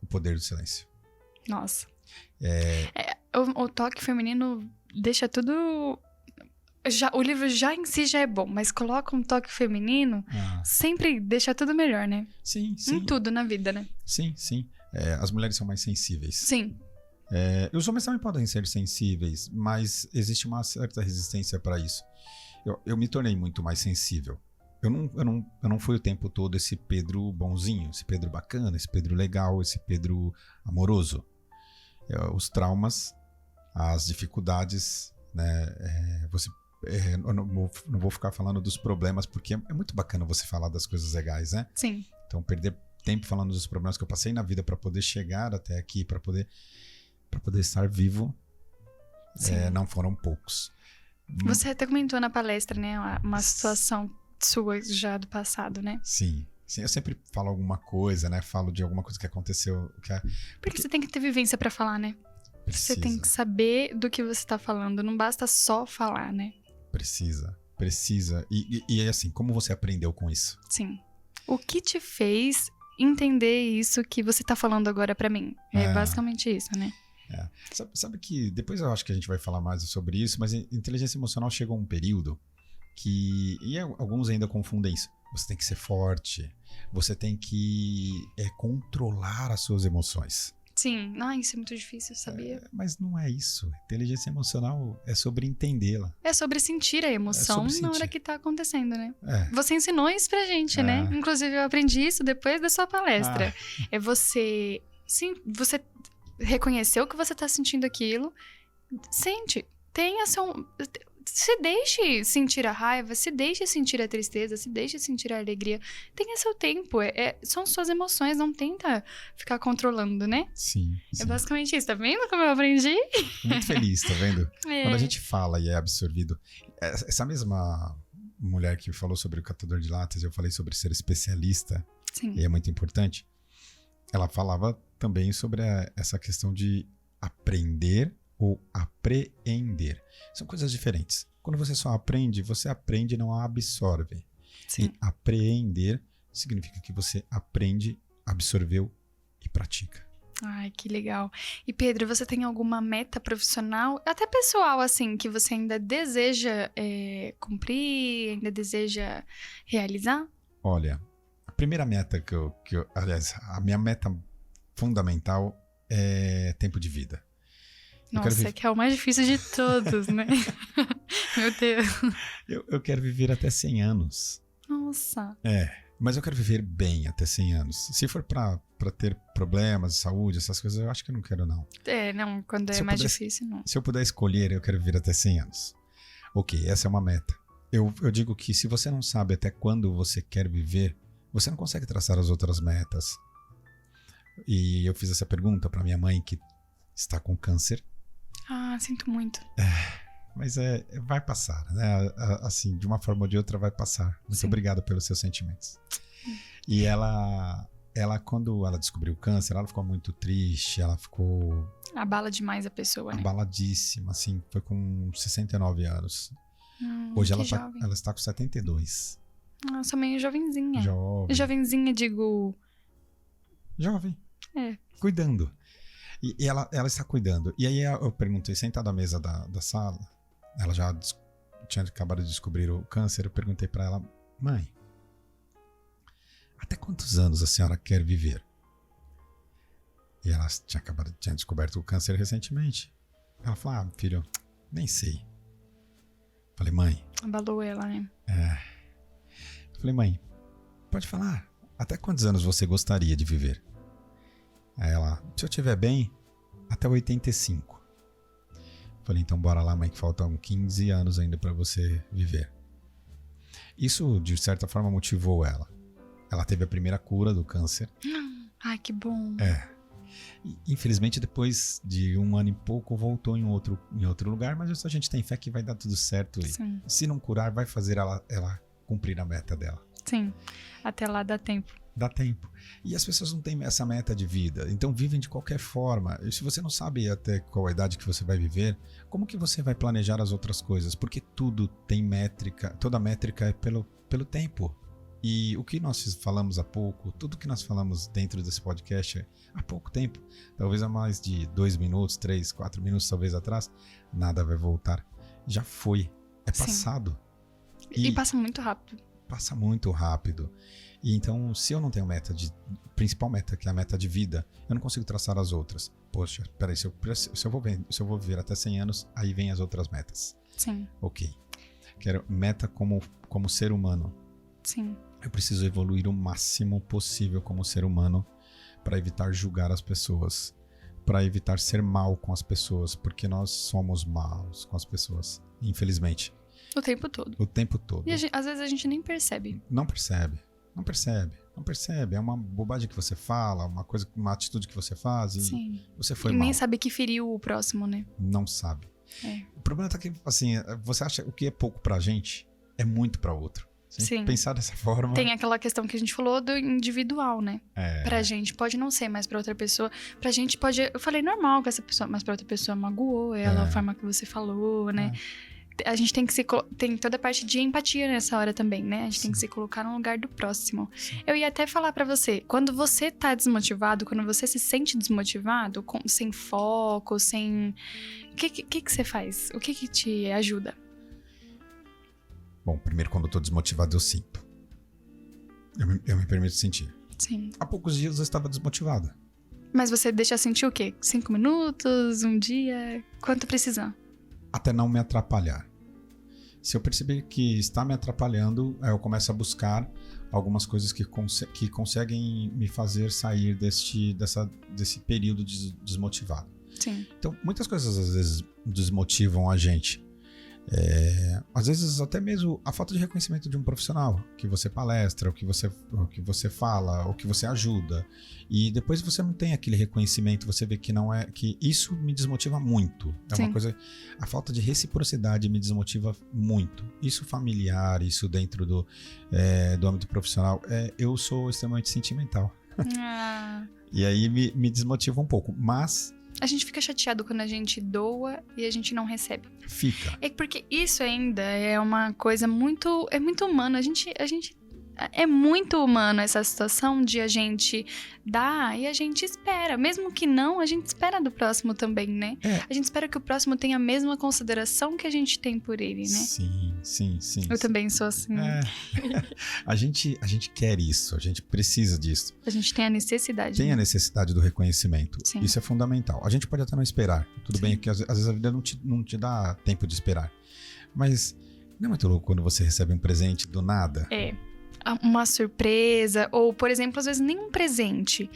O Poder do Silêncio. Nossa. O toque feminino deixa tudo... o livro já em si já é bom, mas coloca um toque feminino, sempre deixa tudo melhor, né? Sim, sim. Em tudo na vida, né? Sim, sim. As mulheres são mais sensíveis. Sim. Os homens também podem ser sensíveis, mas existe uma certa resistência para isso. Eu me tornei muito mais sensível. Eu não fui o tempo todo esse Pedro bonzinho, esse Pedro bacana, esse Pedro legal, esse Pedro amoroso. Os traumas, as dificuldades, né? Eu não vou ficar falando dos problemas, porque é muito bacana você falar das coisas legais, né? Sim. Então, perder tempo falando dos problemas que eu passei na vida para poder chegar até aqui, para poder estar vivo, não foram poucos. Você até comentou na palestra, né? Uma situação sua já do passado, né? Sim. Sim, eu sempre falo alguma coisa, né? Falo de alguma coisa que aconteceu. Porque você tem que ter vivência pra falar, né? Precisa. Você tem que saber do que você tá falando. Não basta só falar, né? Precisa. E assim, como você aprendeu com isso? Sim. O que te fez entender isso que você tá falando agora pra mim? É basicamente isso, né? Sabe que depois eu acho que a gente vai falar mais sobre isso, mas inteligência emocional chegou a um período que... E alguns ainda confundem isso. Você tem que ser forte. Você tem que controlar as suas emoções. Sim. Isso é muito difícil, sabia? Mas não é isso. Inteligência emocional é sobre entendê-la. É sobre sentir a emoção na hora que tá acontecendo, né? Você ensinou isso pra gente, né? Inclusive, eu aprendi isso depois da sua palestra. É você... Sim, você reconheceu que você tá sentindo aquilo. Sente. Se deixe sentir a raiva, se deixe sentir a tristeza, se deixe sentir a alegria. Tenha seu tempo. São suas emoções, não tenta ficar controlando, né? Sim. É basicamente isso. Tá vendo como eu aprendi? Tô muito feliz, tá vendo? Quando a gente fala e é absorvido. Essa mesma mulher que falou sobre o catador de latas, eu falei sobre ser especialista. Sim. E é muito importante. ela falava também sobre essa questão de aprender ou apreender. São coisas diferentes. Quando você só aprende, você aprende e não absorve. Sim. E apreender significa que você aprende, absorveu e pratica. Ai, que legal. E Pedro, você tem alguma meta profissional, até pessoal, assim, que você ainda deseja cumprir, ainda deseja realizar? Olha, a primeira meta aliás, a minha meta fundamental é tempo de vida. Nossa, que é o mais difícil de todos, né? Meu Deus. Eu quero viver até 100 anos. Nossa. Mas eu quero viver bem até 100 anos. Se for pra ter problemas de saúde, essas coisas, eu acho que eu não quero, não. Não, quando é mais difícil, não. Se eu puder escolher, eu quero viver até 100 anos. Ok, essa é uma meta. Eu digo que se você não sabe até quando você quer viver, você não consegue traçar as outras metas. E eu fiz essa pergunta pra minha mãe, que está com câncer. Ah, sinto muito. Mas vai passar, né? Assim, de uma forma ou de outra vai passar. Muito Sim. obrigado pelos seus sentimentos. E ela, quando ela descobriu o câncer, ela ficou muito triste, ela ficou Abala demais a pessoa, né? abaladíssima, assim, foi com 69 anos. Hoje que ela jovem. está com 72. Nossa, meio jovenzinha. Jovem. Jovenzinha, digo... Jovem. É. Cuidando. E ela está cuidando. E aí eu perguntei, sentado à mesa da sala, ela já tinha acabado de descobrir o câncer, eu perguntei pra ela, mãe, até quantos anos a senhora quer viver? E ela tinha descoberto o câncer recentemente. Ela falou, filho, nem sei. Falei, mãe. Abalou ela, né? Falei, mãe, pode falar, até quantos anos você gostaria de viver? Aí ela, se eu estiver bem, até 85. Falei, então bora lá, mãe, que faltam 15 anos ainda pra você viver. Isso, de certa forma, motivou ela. Ela teve a primeira cura do câncer. Ai, que bom. E, infelizmente, depois de 1 ano e pouco, voltou em outro lugar, mas a gente tem fé que vai dar tudo certo. Sim. E se não curar, vai fazer ela cumprir a meta dela. Sim, até lá dá tempo. Dá tempo. E as pessoas não têm essa meta de vida, então vivem de qualquer forma. E se você não sabe até qual a idade que você vai viver, como que você vai planejar as outras coisas? Porque tudo tem métrica, toda métrica é pelo tempo. E o que nós falamos há pouco, tudo que nós falamos dentro desse podcast há pouco tempo, talvez há mais de 2 minutos, 3, 4 minutos talvez atrás, nada vai voltar. Já foi, é passado. E passa muito rápido. Passa muito rápido. E então, se eu não tenho principal meta, que é a meta de vida, eu não consigo traçar as outras. Poxa, peraí, se eu vou viver até 100 anos, aí vem as outras metas. Sim. Ok. Quero meta como ser humano. Sim. Eu preciso evoluir o máximo possível como ser humano para evitar julgar as pessoas, para evitar ser mal com as pessoas, porque nós somos maus com as pessoas, infelizmente. O tempo todo. O tempo todo. E às vezes a gente nem percebe. Não percebe. É uma bobagem que você fala, uma atitude que você faz e Sim. você foi E mal. nem sabe que feriu o próximo, né? Não sabe. O problema é que, assim, você acha o que é pouco pra gente é muito pra outro. Sim. Pensar dessa forma... Tem aquela questão que a gente falou do individual, né? Pra gente pode não ser, mas pra outra pessoa... Pra gente pode... Eu falei normal com essa pessoa, mas pra outra pessoa magoou ela, a forma que você falou, né? A gente tem que tem toda a parte de empatia nessa hora também, né? A gente tem que se colocar no lugar do próximo. Sim. Eu ia até falar pra você, quando você tá desmotivado, quando você se sente desmotivado, sem foco, sem... O que você faz? O que te ajuda? Bom, primeiro, quando eu tô desmotivado, eu sinto. Eu me permito sentir. Sim. Há poucos dias eu estava desmotivado. Mas você deixa sentir o quê? 5 minutos? Um dia? Quanto precisar? Até não me atrapalhar. Se eu perceber que está me atrapalhando, aí eu começo a buscar algumas coisas que conseguem me fazer sair desse período desmotivado. Sim. Então, muitas coisas às vezes desmotivam a gente. Às vezes até mesmo a falta de reconhecimento de um profissional, que você palestra, o que você fala, o que você ajuda, e depois você não tem aquele reconhecimento, você vê que não é, que isso me desmotiva muito. Sim. Uma coisa, a falta de reciprocidade me desmotiva muito. Isso familiar, isso dentro do âmbito profissional. Eu sou extremamente sentimental. E aí me desmotiva um pouco, mas A gente fica chateado quando a gente doa e a gente não recebe. fica. É porque isso ainda é uma coisa muito... É muito humano. É muito humano essa situação de a gente dar e a gente espera. Mesmo que não, a gente espera do próximo também, né? É. A gente espera que o próximo tenha a mesma consideração que a gente tem por ele, né? Sim. Eu também sou assim. É. A gente quer isso, a gente precisa disso. A gente tem a necessidade. Tem a necessidade do reconhecimento. Sim. Isso é fundamental. A gente pode até não esperar. Tudo Sim. bem que às vezes a vida não te dá tempo de esperar. Mas não é muito louco quando você recebe um presente do nada? É. Uma surpresa, ou, por exemplo, às vezes nem um presente.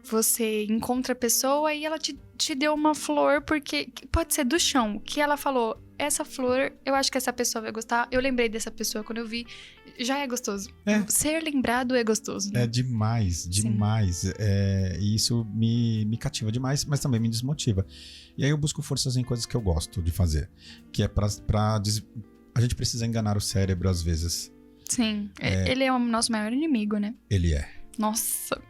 Você encontra a pessoa e ela te deu uma flor, porque pode ser do chão, que ela falou, essa flor, eu acho que essa pessoa vai gostar, eu lembrei dessa pessoa quando eu vi, já é gostoso. É. Ser lembrado é gostoso. Né? É demais. E isso me cativa demais, mas também me desmotiva. E aí eu busco forças em coisas que eu gosto de fazer, que é a gente precisa enganar o cérebro às vezes. Sim, ele é o nosso maior inimigo, né? Ele é. Nossa.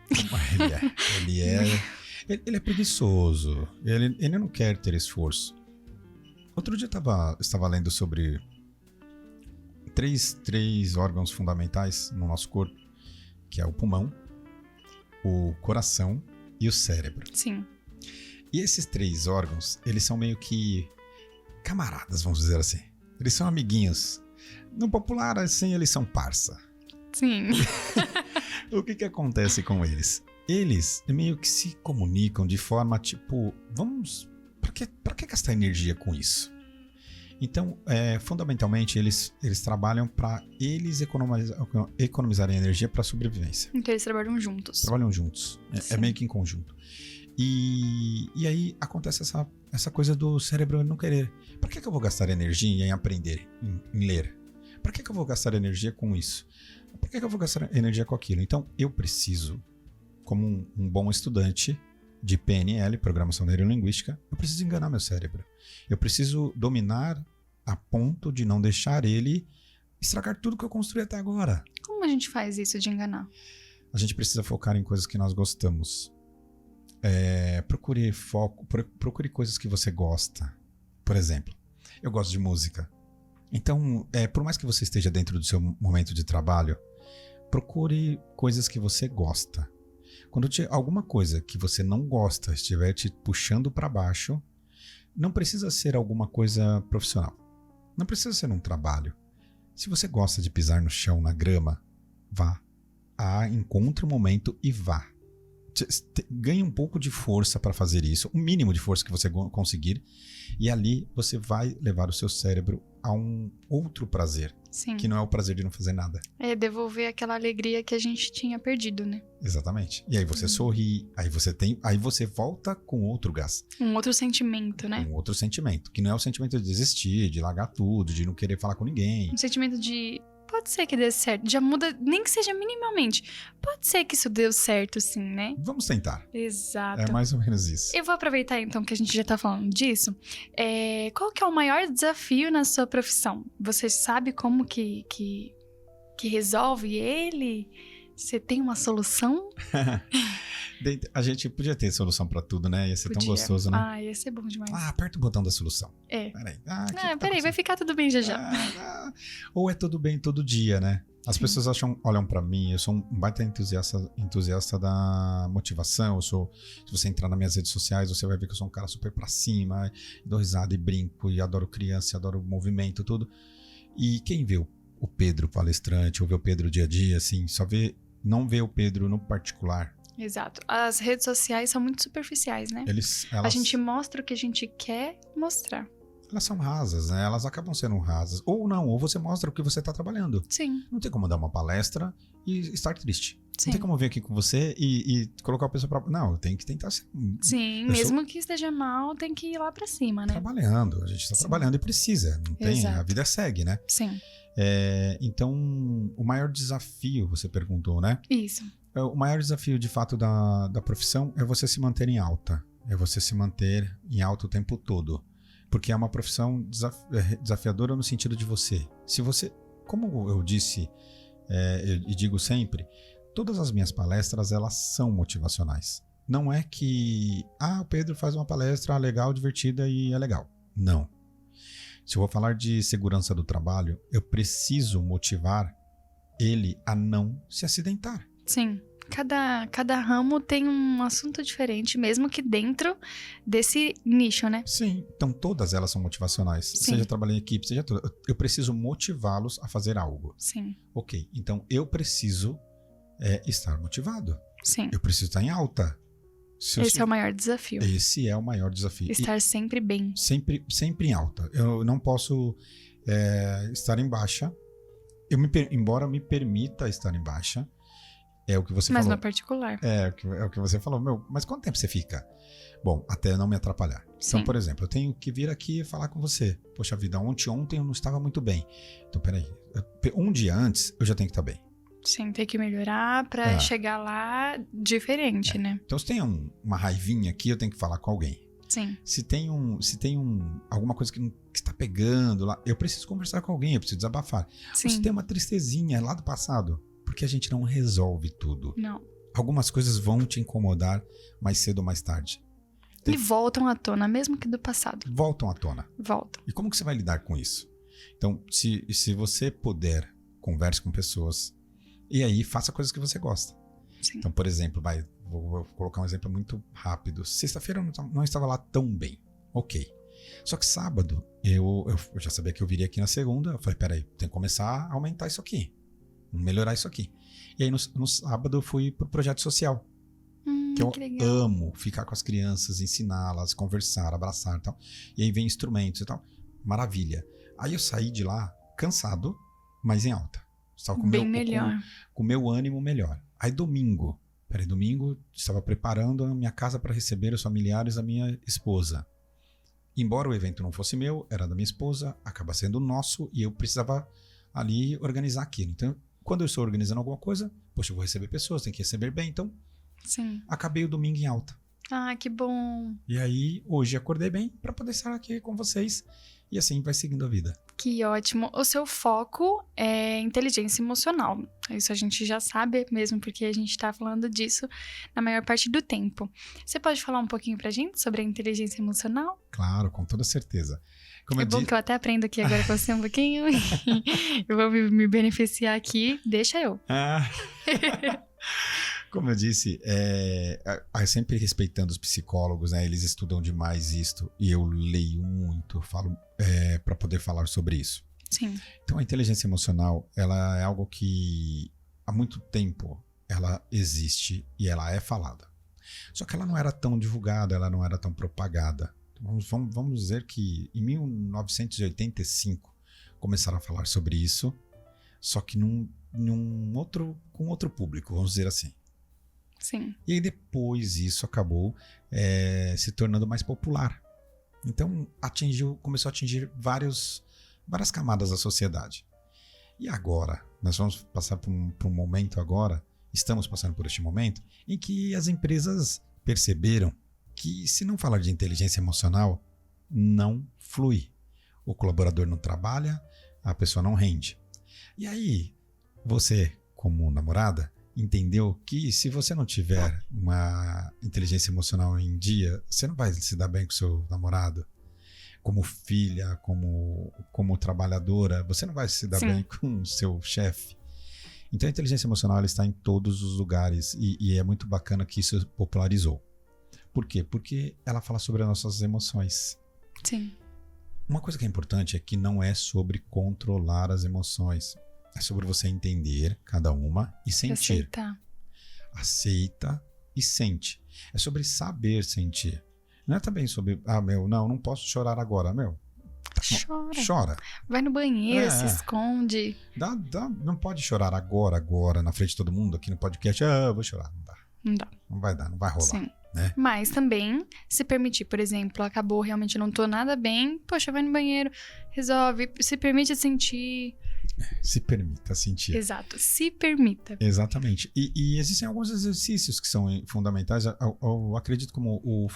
Ele é preguiçoso. Ele não quer ter esforço. Outro dia eu estava lendo sobre três órgãos fundamentais no nosso corpo, que é o pulmão, o coração e o cérebro. Sim. E esses 3 órgãos, eles são meio que camaradas, vamos dizer assim. Eles são amiguinhos. No popular, assim, eles são parça. Sim. O que acontece com eles? Eles meio que se comunicam de forma tipo, pra que gastar energia com isso? Então, fundamentalmente, eles trabalham para eles economizarem energia para sobrevivência. Então eles trabalham juntos. Trabalham juntos. É meio que em conjunto. E aí acontece essa coisa do cérebro não querer. Pra que eu vou gastar energia em aprender, em ler? Pra que eu vou gastar energia com isso? Por que eu vou gastar energia com aquilo? Então, eu preciso, como um bom estudante de PNL, Programação Neurolinguística, eu preciso enganar meu cérebro. Eu preciso dominar a ponto de não deixar ele estragar tudo que eu construí até agora. Como a gente faz isso de enganar? A gente precisa focar em coisas que nós gostamos. Procure coisas que você gosta. Por exemplo, eu gosto de música. Então, por mais que você esteja dentro do seu momento de trabalho, procure coisas que você gosta. Quando alguma coisa que você não gosta estiver te puxando para baixo, não precisa ser alguma coisa profissional. Não precisa ser um trabalho. Se você gosta de pisar no chão, na grama, vá. Encontre um momento e vá. Ganhe um pouco de força para fazer isso, o mínimo de força que você conseguir, e ali você vai levar o seu cérebro a um outro prazer. Sim. Que não é o prazer de não fazer nada. É devolver aquela alegria que a gente tinha perdido, né? Exatamente. E aí você sorri, aí você volta com outro gás. Um outro sentimento, né? Um outro sentimento, que não é o sentimento de desistir, de largar tudo, de não querer falar com ninguém. Um sentimento de... Pode ser que dê certo. Já muda, nem que seja minimamente. Pode ser que isso deu certo, sim, né? Vamos tentar. Exato. É mais ou menos isso. Eu vou aproveitar, então, que a gente já tá falando disso. Qual que é o maior desafio na sua profissão? Você sabe como que resolve ele? Você tem uma solução? A gente podia ter solução pra tudo, né? Ia ser tão gostoso, né? Ia ser bom demais. Aperta o botão da solução. Peraí, vai ficar tudo bem já. Ou é tudo bem todo dia, né? As pessoas olham pra mim, eu sou um baita entusiasta da motivação. Se você entrar nas minhas redes sociais, você vai ver que eu sou um cara super pra cima, dou risada e brinco, e adoro criança, adoro movimento, tudo. E quem vê o Pedro palestrante, ou vê o Pedro dia a dia, assim, não vê o Pedro no particular. Exato. As redes sociais são muito superficiais, né? A gente mostra o que a gente quer mostrar. Elas são rasas, né? Elas acabam sendo rasas. Ou não, ou você mostra o que você está trabalhando. Sim. Não tem como dar uma palestra e estar triste. Sim. Não tem como vir aqui com você e colocar a pessoa pra... Não, eu tenho que tentar ser... Sim, mesmo que esteja mal, tem que ir lá pra cima, né? Trabalhando. A gente está trabalhando e precisa. Não tem, Exato. a vida segue, né? Sim. Então, o maior desafio, você perguntou, né? Isso. O maior desafio, de fato, da profissão é você se manter em alta. É você se manter em alta o tempo todo. Porque é uma profissão desafiadora no sentido de você. Se você, como eu disse e digo sempre, todas as minhas palestras, elas são motivacionais. Não é que, o Pedro faz uma palestra legal, divertida e é legal. Não. Se eu vou falar de segurança do trabalho, eu preciso motivar ele a não se acidentar. Sim. Cada ramo tem um assunto diferente, mesmo que dentro desse nicho, né? Sim, então todas elas são motivacionais. Sim. Seja trabalhar em equipe, seja tudo. Eu preciso motivá-los a fazer algo. Sim. Ok, então eu preciso estar motivado. Sim. Eu preciso estar em alta. Esse é o maior desafio. Esse é o maior desafio. Estar sempre bem. Sempre em alta. Eu não posso estar em baixa. Embora me permita estar em baixa, é o que você Mas falou. no particular. É o que você falou. Mas quanto tempo você fica? Bom, até não me atrapalhar. Sim. Então, por exemplo, eu tenho que vir aqui e falar com você. Poxa vida, ontem eu não estava muito bem. Então, peraí. Um dia antes, eu já tenho que estar bem. Sim, tem que melhorar pra chegar lá diferente, né? Então, se tem uma raivinha aqui, eu tenho que falar com alguém. Sim. Se tem alguma coisa que está pegando lá, eu preciso conversar com alguém, eu preciso desabafar. Sim. Ou se tem uma tristezinha lá do passado, porque a gente não resolve tudo. Não. Algumas coisas vão te incomodar mais cedo ou mais tarde. E voltam à tona, mesmo que do passado. Voltam à tona. Voltam. E como que você vai lidar com isso? Então, se você puder, converse com pessoas e aí faça coisas que você gosta. Sim. Então, por exemplo, vou colocar um exemplo muito rápido. Sexta-feira eu não estava lá tão bem. Ok. Só que sábado, eu já sabia que eu viria aqui na segunda. Eu falei, peraí, tem que começar a aumentar isso aqui. Melhorar isso aqui. E aí no sábado eu fui pro projeto social. Que eu legal. amo ficar com as crianças, ensiná-las, conversar, abraçar e tal. E aí vem instrumentos e tal. Maravilha. Aí eu saí de lá cansado, mas em alta. Estava com melhor. Com o meu ânimo melhor. Aí domingo estava preparando a minha casa para receber os familiares da minha esposa. Embora o evento não fosse meu, era da minha esposa, acaba sendo nosso e eu precisava ali organizar aquilo. Então, quando eu estou organizando alguma coisa, poxa, eu vou receber pessoas, tem que receber bem, então Sim. acabei o domingo em alta. Ah, que bom. E aí, hoje acordei bem para poder estar aqui com vocês e assim vai seguindo a vida. Que ótimo. O seu foco é inteligência emocional. Isso a gente já sabe mesmo, porque a gente tá falando disso na maior parte do tempo. Você pode falar um pouquinho pra gente sobre a inteligência emocional? Claro, com toda certeza. É bom que eu até aprendo aqui agora com você um pouquinho. Eu vou me beneficiar aqui. Deixa eu. Como eu disse, sempre respeitando os psicólogos, né? Eles estudam demais isto e eu leio muito, falo para poder falar sobre isso. Sim. Então, a inteligência emocional, ela é algo que há muito tempo ela existe e ela é falada. Só que ela não era tão divulgada, ela não era tão propagada. Vamos dizer que em 1985 começaram a falar sobre isso, só que com outro público, vamos dizer assim. Sim. E aí depois isso acabou se tornando mais popular. Então começou a atingir várias camadas da sociedade. E agora, nós vamos passar por um momento agora, estamos passando por este momento, em que as empresas perceberam que se não falar de inteligência emocional, não flui. O colaborador não trabalha, a pessoa não rende. E aí, você, como namorada, entendeu que se você não tiver uma inteligência emocional em dia, você não vai se dar bem com seu namorado. Como filha, como trabalhadora, você não vai se dar bem com o seu chefe. Então a inteligência emocional ela está em todos os lugares e é muito bacana que isso popularizou. Por quê? Porque ela fala sobre as nossas emoções. Sim. Uma coisa que é importante é que não é sobre controlar as emoções. É sobre você entender cada uma e sentir. Aceitar. Aceita e sente. É sobre saber sentir. Não é também sobre, não posso chorar agora, Chora. Vai no banheiro, se esconde. Não pode chorar agora, na frente de todo mundo, aqui no podcast. Eu vou chorar. Não dá. Não vai dar, não vai rolar. Sim. Né? Mas também, se permitir, por exemplo, acabou, realmente não tô nada bem, poxa, vai no banheiro, resolve, se permite sentir. Se permita sentir. Exato, se permita. Exatamente. E existem alguns exercícios que são fundamentais. Eu acredito como o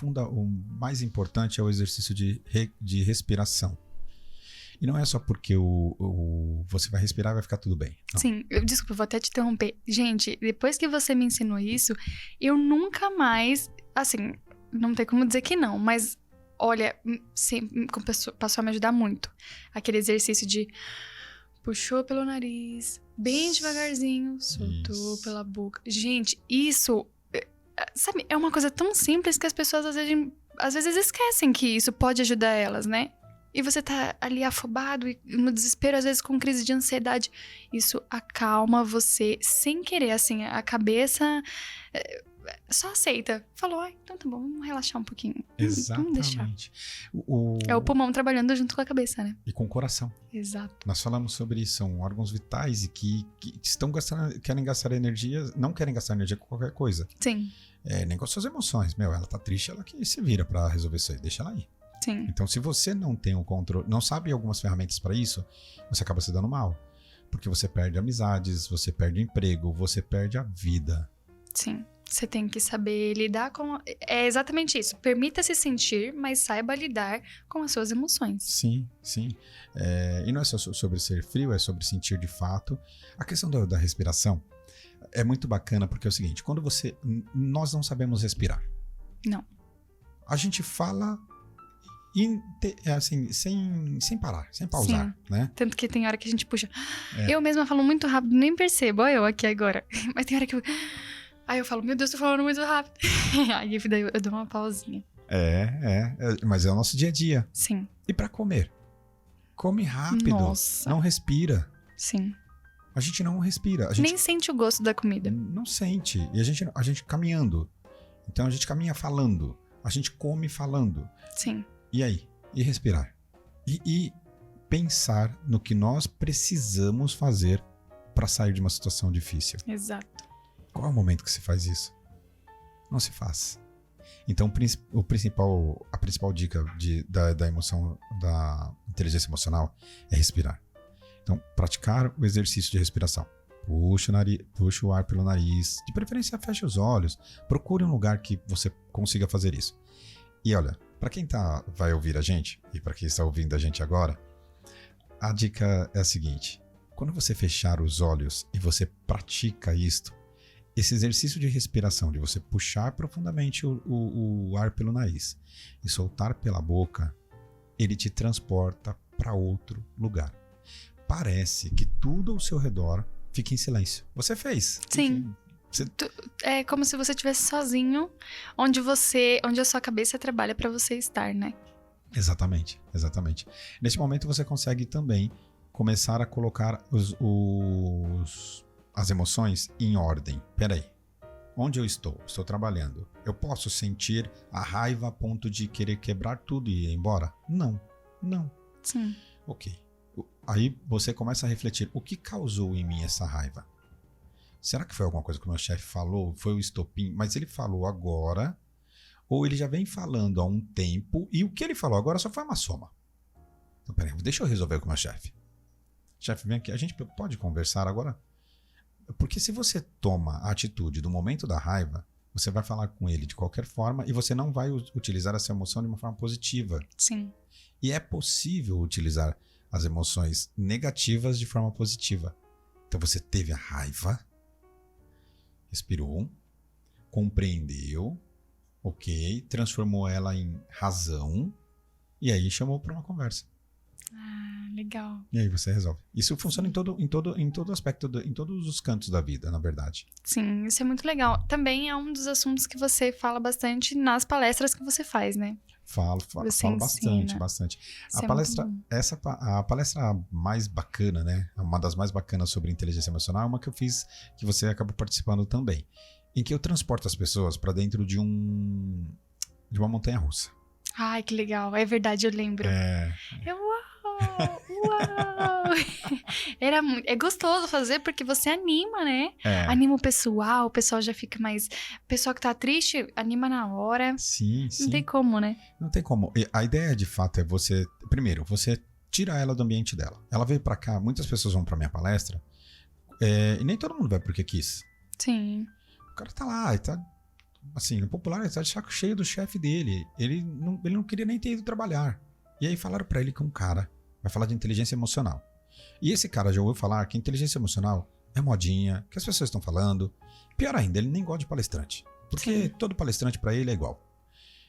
mais importante é o exercício de respiração. E não é só porque você vai respirar e vai ficar tudo bem. Não. Sim, desculpa, vou até te interromper. Gente, depois que você me ensinou isso, eu nunca mais, assim, não tem como dizer que não, mas olha, passou a me ajudar muito. Aquele exercício de puxou pelo nariz, bem devagarzinho, soltou pela boca. Gente, isso, sabe, é uma coisa tão simples que as pessoas às vezes esquecem que isso pode ajudar elas, né? E você tá ali afobado e no desespero, às vezes com crise de ansiedade. Isso acalma você sem querer, assim, a cabeça só aceita. Falou, então tá bom, vamos relaxar um pouquinho. Vamos deixar. Exatamente. É o pulmão trabalhando junto com a cabeça, né? E com o coração. Exato. Nós falamos sobre isso, são órgãos vitais e que estão querem gastar energia, não querem gastar energia com qualquer coisa. Sim. Nem com as suas emoções. Ela tá triste, ela que se vira pra resolver isso aí, deixa ela aí. Sim. Então, se você não tem o controle, não sabe algumas ferramentas para isso, você acaba se dando mal. Porque você perde amizades, você perde emprego, você perde a vida. Sim. Você tem que saber lidar com... É exatamente isso. Permita-se sentir, mas saiba lidar com as suas emoções. Sim, sim. E não é só sobre ser frio, é sobre sentir de fato. A questão da respiração é muito bacana porque é o seguinte, quando nós não sabemos respirar. Não. A gente fala... assim, sem parar, sem pausar, né? Tanto que tem hora que a gente puxa. Eu mesma falo muito rápido, nem percebo. Olha eu aqui agora. Mas tem hora que Aí eu falo, meu Deus, tô falando muito rápido. Aí daí eu dou uma pausinha. Mas é o nosso dia a dia. Sim. E pra comer? Come rápido. Nossa. Não respira. Sim. A gente não respira. Nem sente o gosto da comida. Não sente. E a gente caminhando. Então a gente caminha falando. A gente come falando. Sim. E aí? E respirar? E pensar no que nós precisamos fazer para sair de uma situação difícil. Exato. Qual é o momento que se faz isso? Não se faz. Então, a principal dica da emoção, da inteligência emocional é respirar. Então, praticar o exercício de respiração. Puxa o ar pelo nariz. De preferência, feche os olhos. Procure um lugar que você consiga fazer isso. E olha, para quem vai ouvir a gente, e para quem está ouvindo a gente agora, a dica é a seguinte. Quando você fechar os olhos e você pratica isto, esse exercício de respiração, de você puxar profundamente o ar pelo nariz e soltar pela boca, ele te transporta para outro lugar. Parece que tudo ao seu redor fica em silêncio. Você fez. Sim. É como se você estivesse sozinho, onde a sua cabeça trabalha para você estar, né? Exatamente, exatamente. Nesse momento você consegue também começar a colocar as emoções em ordem. Peraí, onde eu estou? Estou trabalhando. Eu posso sentir a raiva a ponto de querer quebrar tudo e ir embora? Não. Sim. Ok. Aí você começa a refletir, o que causou em mim essa raiva? Será que foi alguma coisa que o meu chefe falou? Foi o estopim? Mas ele falou agora, ou ele já vem falando há um tempo, e o que ele falou agora só foi uma soma. Então, peraí, deixa eu resolver com o meu chefe. Chefe, vem aqui, a gente pode conversar agora? Porque se você toma a atitude do momento da raiva, você vai falar com ele de qualquer forma e você não vai utilizar essa emoção de uma forma positiva. Sim. E é possível utilizar as emoções negativas de forma positiva. Então você teve a raiva, respirou, compreendeu, ok, transformou ela em razão e aí chamou para uma conversa. Ah, legal. E aí você resolve. Isso funciona em todo aspecto, em todos os cantos da vida, na verdade. Sim, isso é muito legal. Também é um dos assuntos que você fala bastante nas palestras que você faz, né? Falo bastante. A palestra mais bacana, né? Uma das mais bacanas sobre inteligência emocional é uma que eu fiz, que você acabou participando também, em que eu transporto as pessoas para dentro de uma montanha-russa. Ai, que legal. É verdade, eu lembro. Uau! É gostoso fazer porque você anima, né? Anima o pessoal já fica mais... O pessoal que tá triste, anima na hora. Sim. Não tem como, né? Não tem como. E a ideia, de fato, é você... Primeiro, você tira ela do ambiente dela. Ela veio pra cá, muitas pessoas vão pra minha palestra, e nem todo mundo vai porque quis. Sim. O cara tá lá, e tá... Assim, no popular, ele tá de saco cheio do chefe dele. Ele não queria nem ter ido trabalhar. E aí falaram pra ele que um cara vai falar de inteligência emocional. E esse cara já ouviu falar que inteligência emocional é modinha, que as pessoas estão falando. Pior ainda, ele nem gosta de palestrante. Porque todo palestrante pra ele é igual.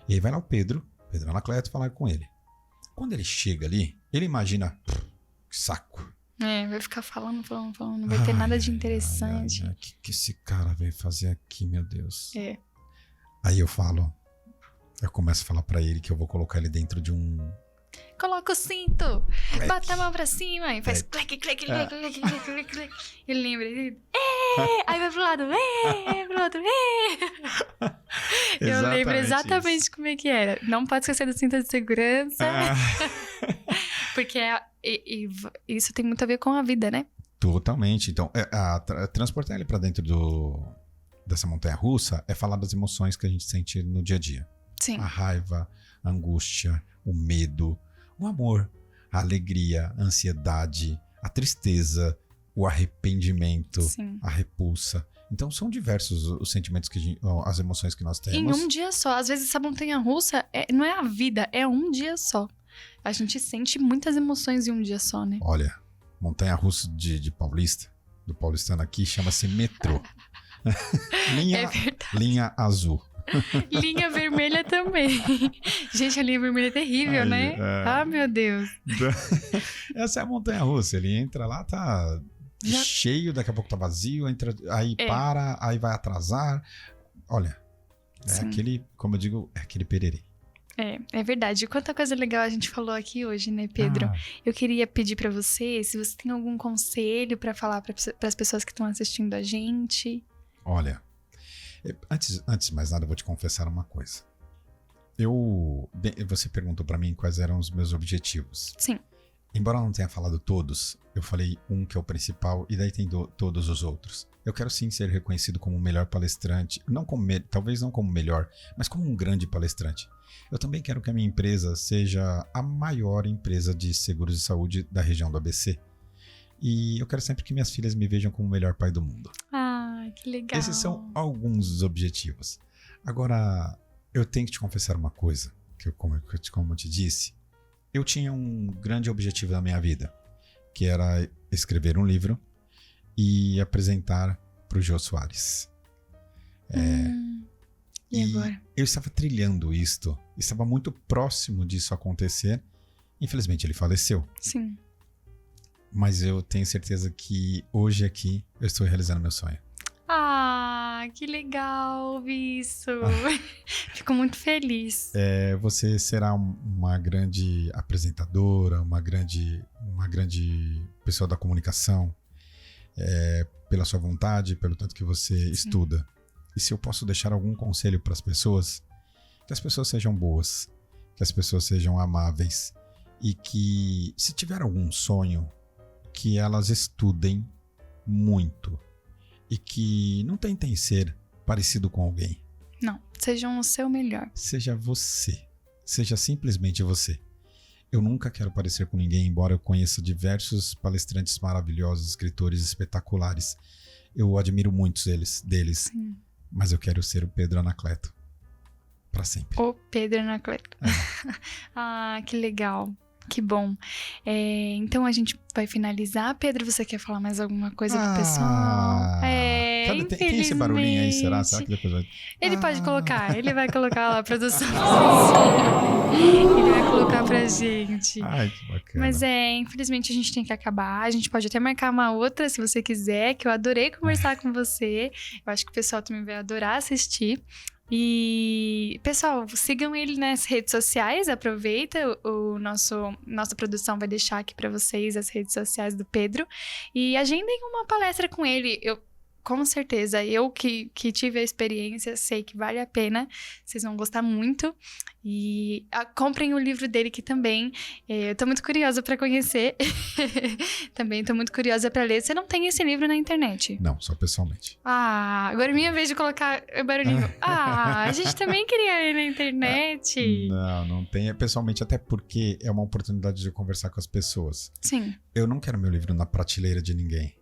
E aí vai lá o Pedro Anacleto, falar com ele. Quando ele chega ali, ele imagina, que saco. Vai ficar falando, não vai ter nada de interessante. O que esse cara veio fazer aqui, meu Deus? Aí eu começo a falar pra ele que eu vou colocar ele dentro de um... Coloca o cinto, bota a mão pra cima e faz clique. Ele lembra, aí vai pro lado, pro outro, Eu lembro exatamente como é que era. Não pode esquecer do cinto de segurança. Porque isso tem muito a ver com a vida, né? Totalmente. Então, transportar ele pra dentro dessa montanha-russa é falar das emoções que a gente sente no dia a dia. Sim. A raiva, a angústia, o medo, o amor, a alegria, a ansiedade, a tristeza, o arrependimento, Sim. a repulsa. Então são diversos os sentimentos as emoções que nós temos. Em um dia só. Às vezes essa montanha-russa não é a vida, é um dia só. A gente sente muitas emoções em um dia só, né? Olha, montanha-russa de Paulista, do paulistano aqui, chama-se metrô. Linha azul. Linha vermelha também. Gente, a linha vermelha é terrível, né? Ah, meu Deus. Essa é a montanha-russa. Ele entra lá, tá cheio, daqui a pouco tá vazio, aí para, aí vai atrasar. Olha, aquele, como eu digo, é aquele pererê. É verdade. Quanta coisa legal a gente falou aqui hoje, né, Pedro? Eu queria pedir pra você, se você tem algum conselho pra falar pras pessoas que estão assistindo a gente. Olha, antes de mais nada, eu vou te confessar uma coisa. Você perguntou pra mim quais eram os meus objetivos. Sim. Embora eu não tenha falado todos, eu falei um que é o principal e daí tem todos os outros. Eu quero sim ser reconhecido como o melhor palestrante, talvez não como melhor, mas como um grande palestrante. Eu também quero que a minha empresa seja a maior empresa de seguros de saúde da região do ABC. E eu quero sempre que minhas filhas me vejam como o melhor pai do mundo. Ah, que legal. Esses são alguns dos objetivos. Agora, eu tenho que te confessar uma coisa, como eu te disse. Eu tinha um grande objetivo na minha vida, que era escrever um livro e apresentar para o Jô Soares. E agora? Eu estava trilhando isto, estava muito próximo disso acontecer. Infelizmente ele faleceu. Sim. Mas eu tenho certeza que hoje aqui eu estou realizando meu sonho. Ah, que legal ouvir isso. Fico muito feliz. Você será uma grande apresentadora, uma grande pessoa da comunicação, pela sua vontade, pelo tanto que você estuda. E se eu posso deixar algum conselho para as pessoas, que as pessoas sejam boas, que as pessoas sejam amáveis e que, se tiver algum sonho, que elas estudem muito e que não tentem ser parecido com alguém. Não, sejam o seu melhor. Seja você. Seja simplesmente você. Eu nunca quero parecer com ninguém, embora eu conheça diversos palestrantes maravilhosos, escritores espetaculares. Eu admiro muitos deles. Sim. Mas eu quero ser o Pedro Anacleto. Pra sempre. O Pedro Anacleto. Ah, que legal. Que bom. Então a gente vai finalizar. Pedro, você quer falar mais alguma coisa pro pessoal? Tem esse barulhinho aí, será? Será que depois vai... Ele pode colocar. Ele vai colocar lá a produção. Ele vai colocar pra gente. Ai, que bacana. Mas infelizmente a gente tem que acabar. A gente pode até marcar uma outra, se você quiser, que eu adorei conversar com você. Eu acho que o pessoal também vai adorar assistir. E, pessoal, sigam ele nas redes sociais, aproveita, nossa produção vai deixar aqui pra vocês as redes sociais do Pedro e agendem uma palestra com ele. Com certeza, eu que tive a experiência, sei que vale a pena, vocês vão gostar muito. E comprem o livro dele aqui também. Eu tô muito curiosa pra conhecer. Também tô muito curiosa pra ler. Você não tem esse livro na internet? Não, só pessoalmente. Agora é minha vez de colocar o barulhinho. A gente também queria ler na internet. Não tem pessoalmente, até porque é uma oportunidade de conversar com as pessoas. Sim. Eu não quero meu livro na prateleira de ninguém.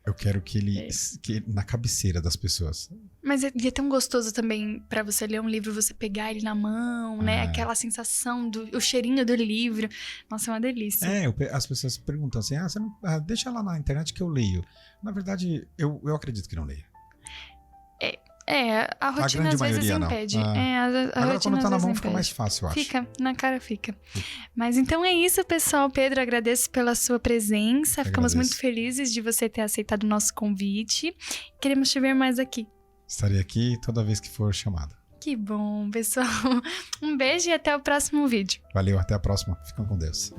Eu quero que ele... na cabeceira das pessoas. Mas é tão gostoso também pra você ler um livro, você pegar ele na mão, né? Aquela sensação o cheirinho do livro. Nossa, é uma delícia. As pessoas perguntam assim, você não, deixa lá na internet que eu leio. Na verdade, eu acredito que não leio. A rotina às vezes impede. Agora rotina, quando tá na mão impede. fica mais fácil, eu acho. Fica, na cara fica. Mas então é isso, pessoal. Pedro, agradeço pela sua presença. Ficamos muito felizes de você ter aceitado o nosso convite. Queremos te ver mais aqui. Estarei aqui toda vez que for chamado. Que bom, pessoal. Um beijo e até o próximo vídeo. Valeu, até a próxima. Fiquem com Deus.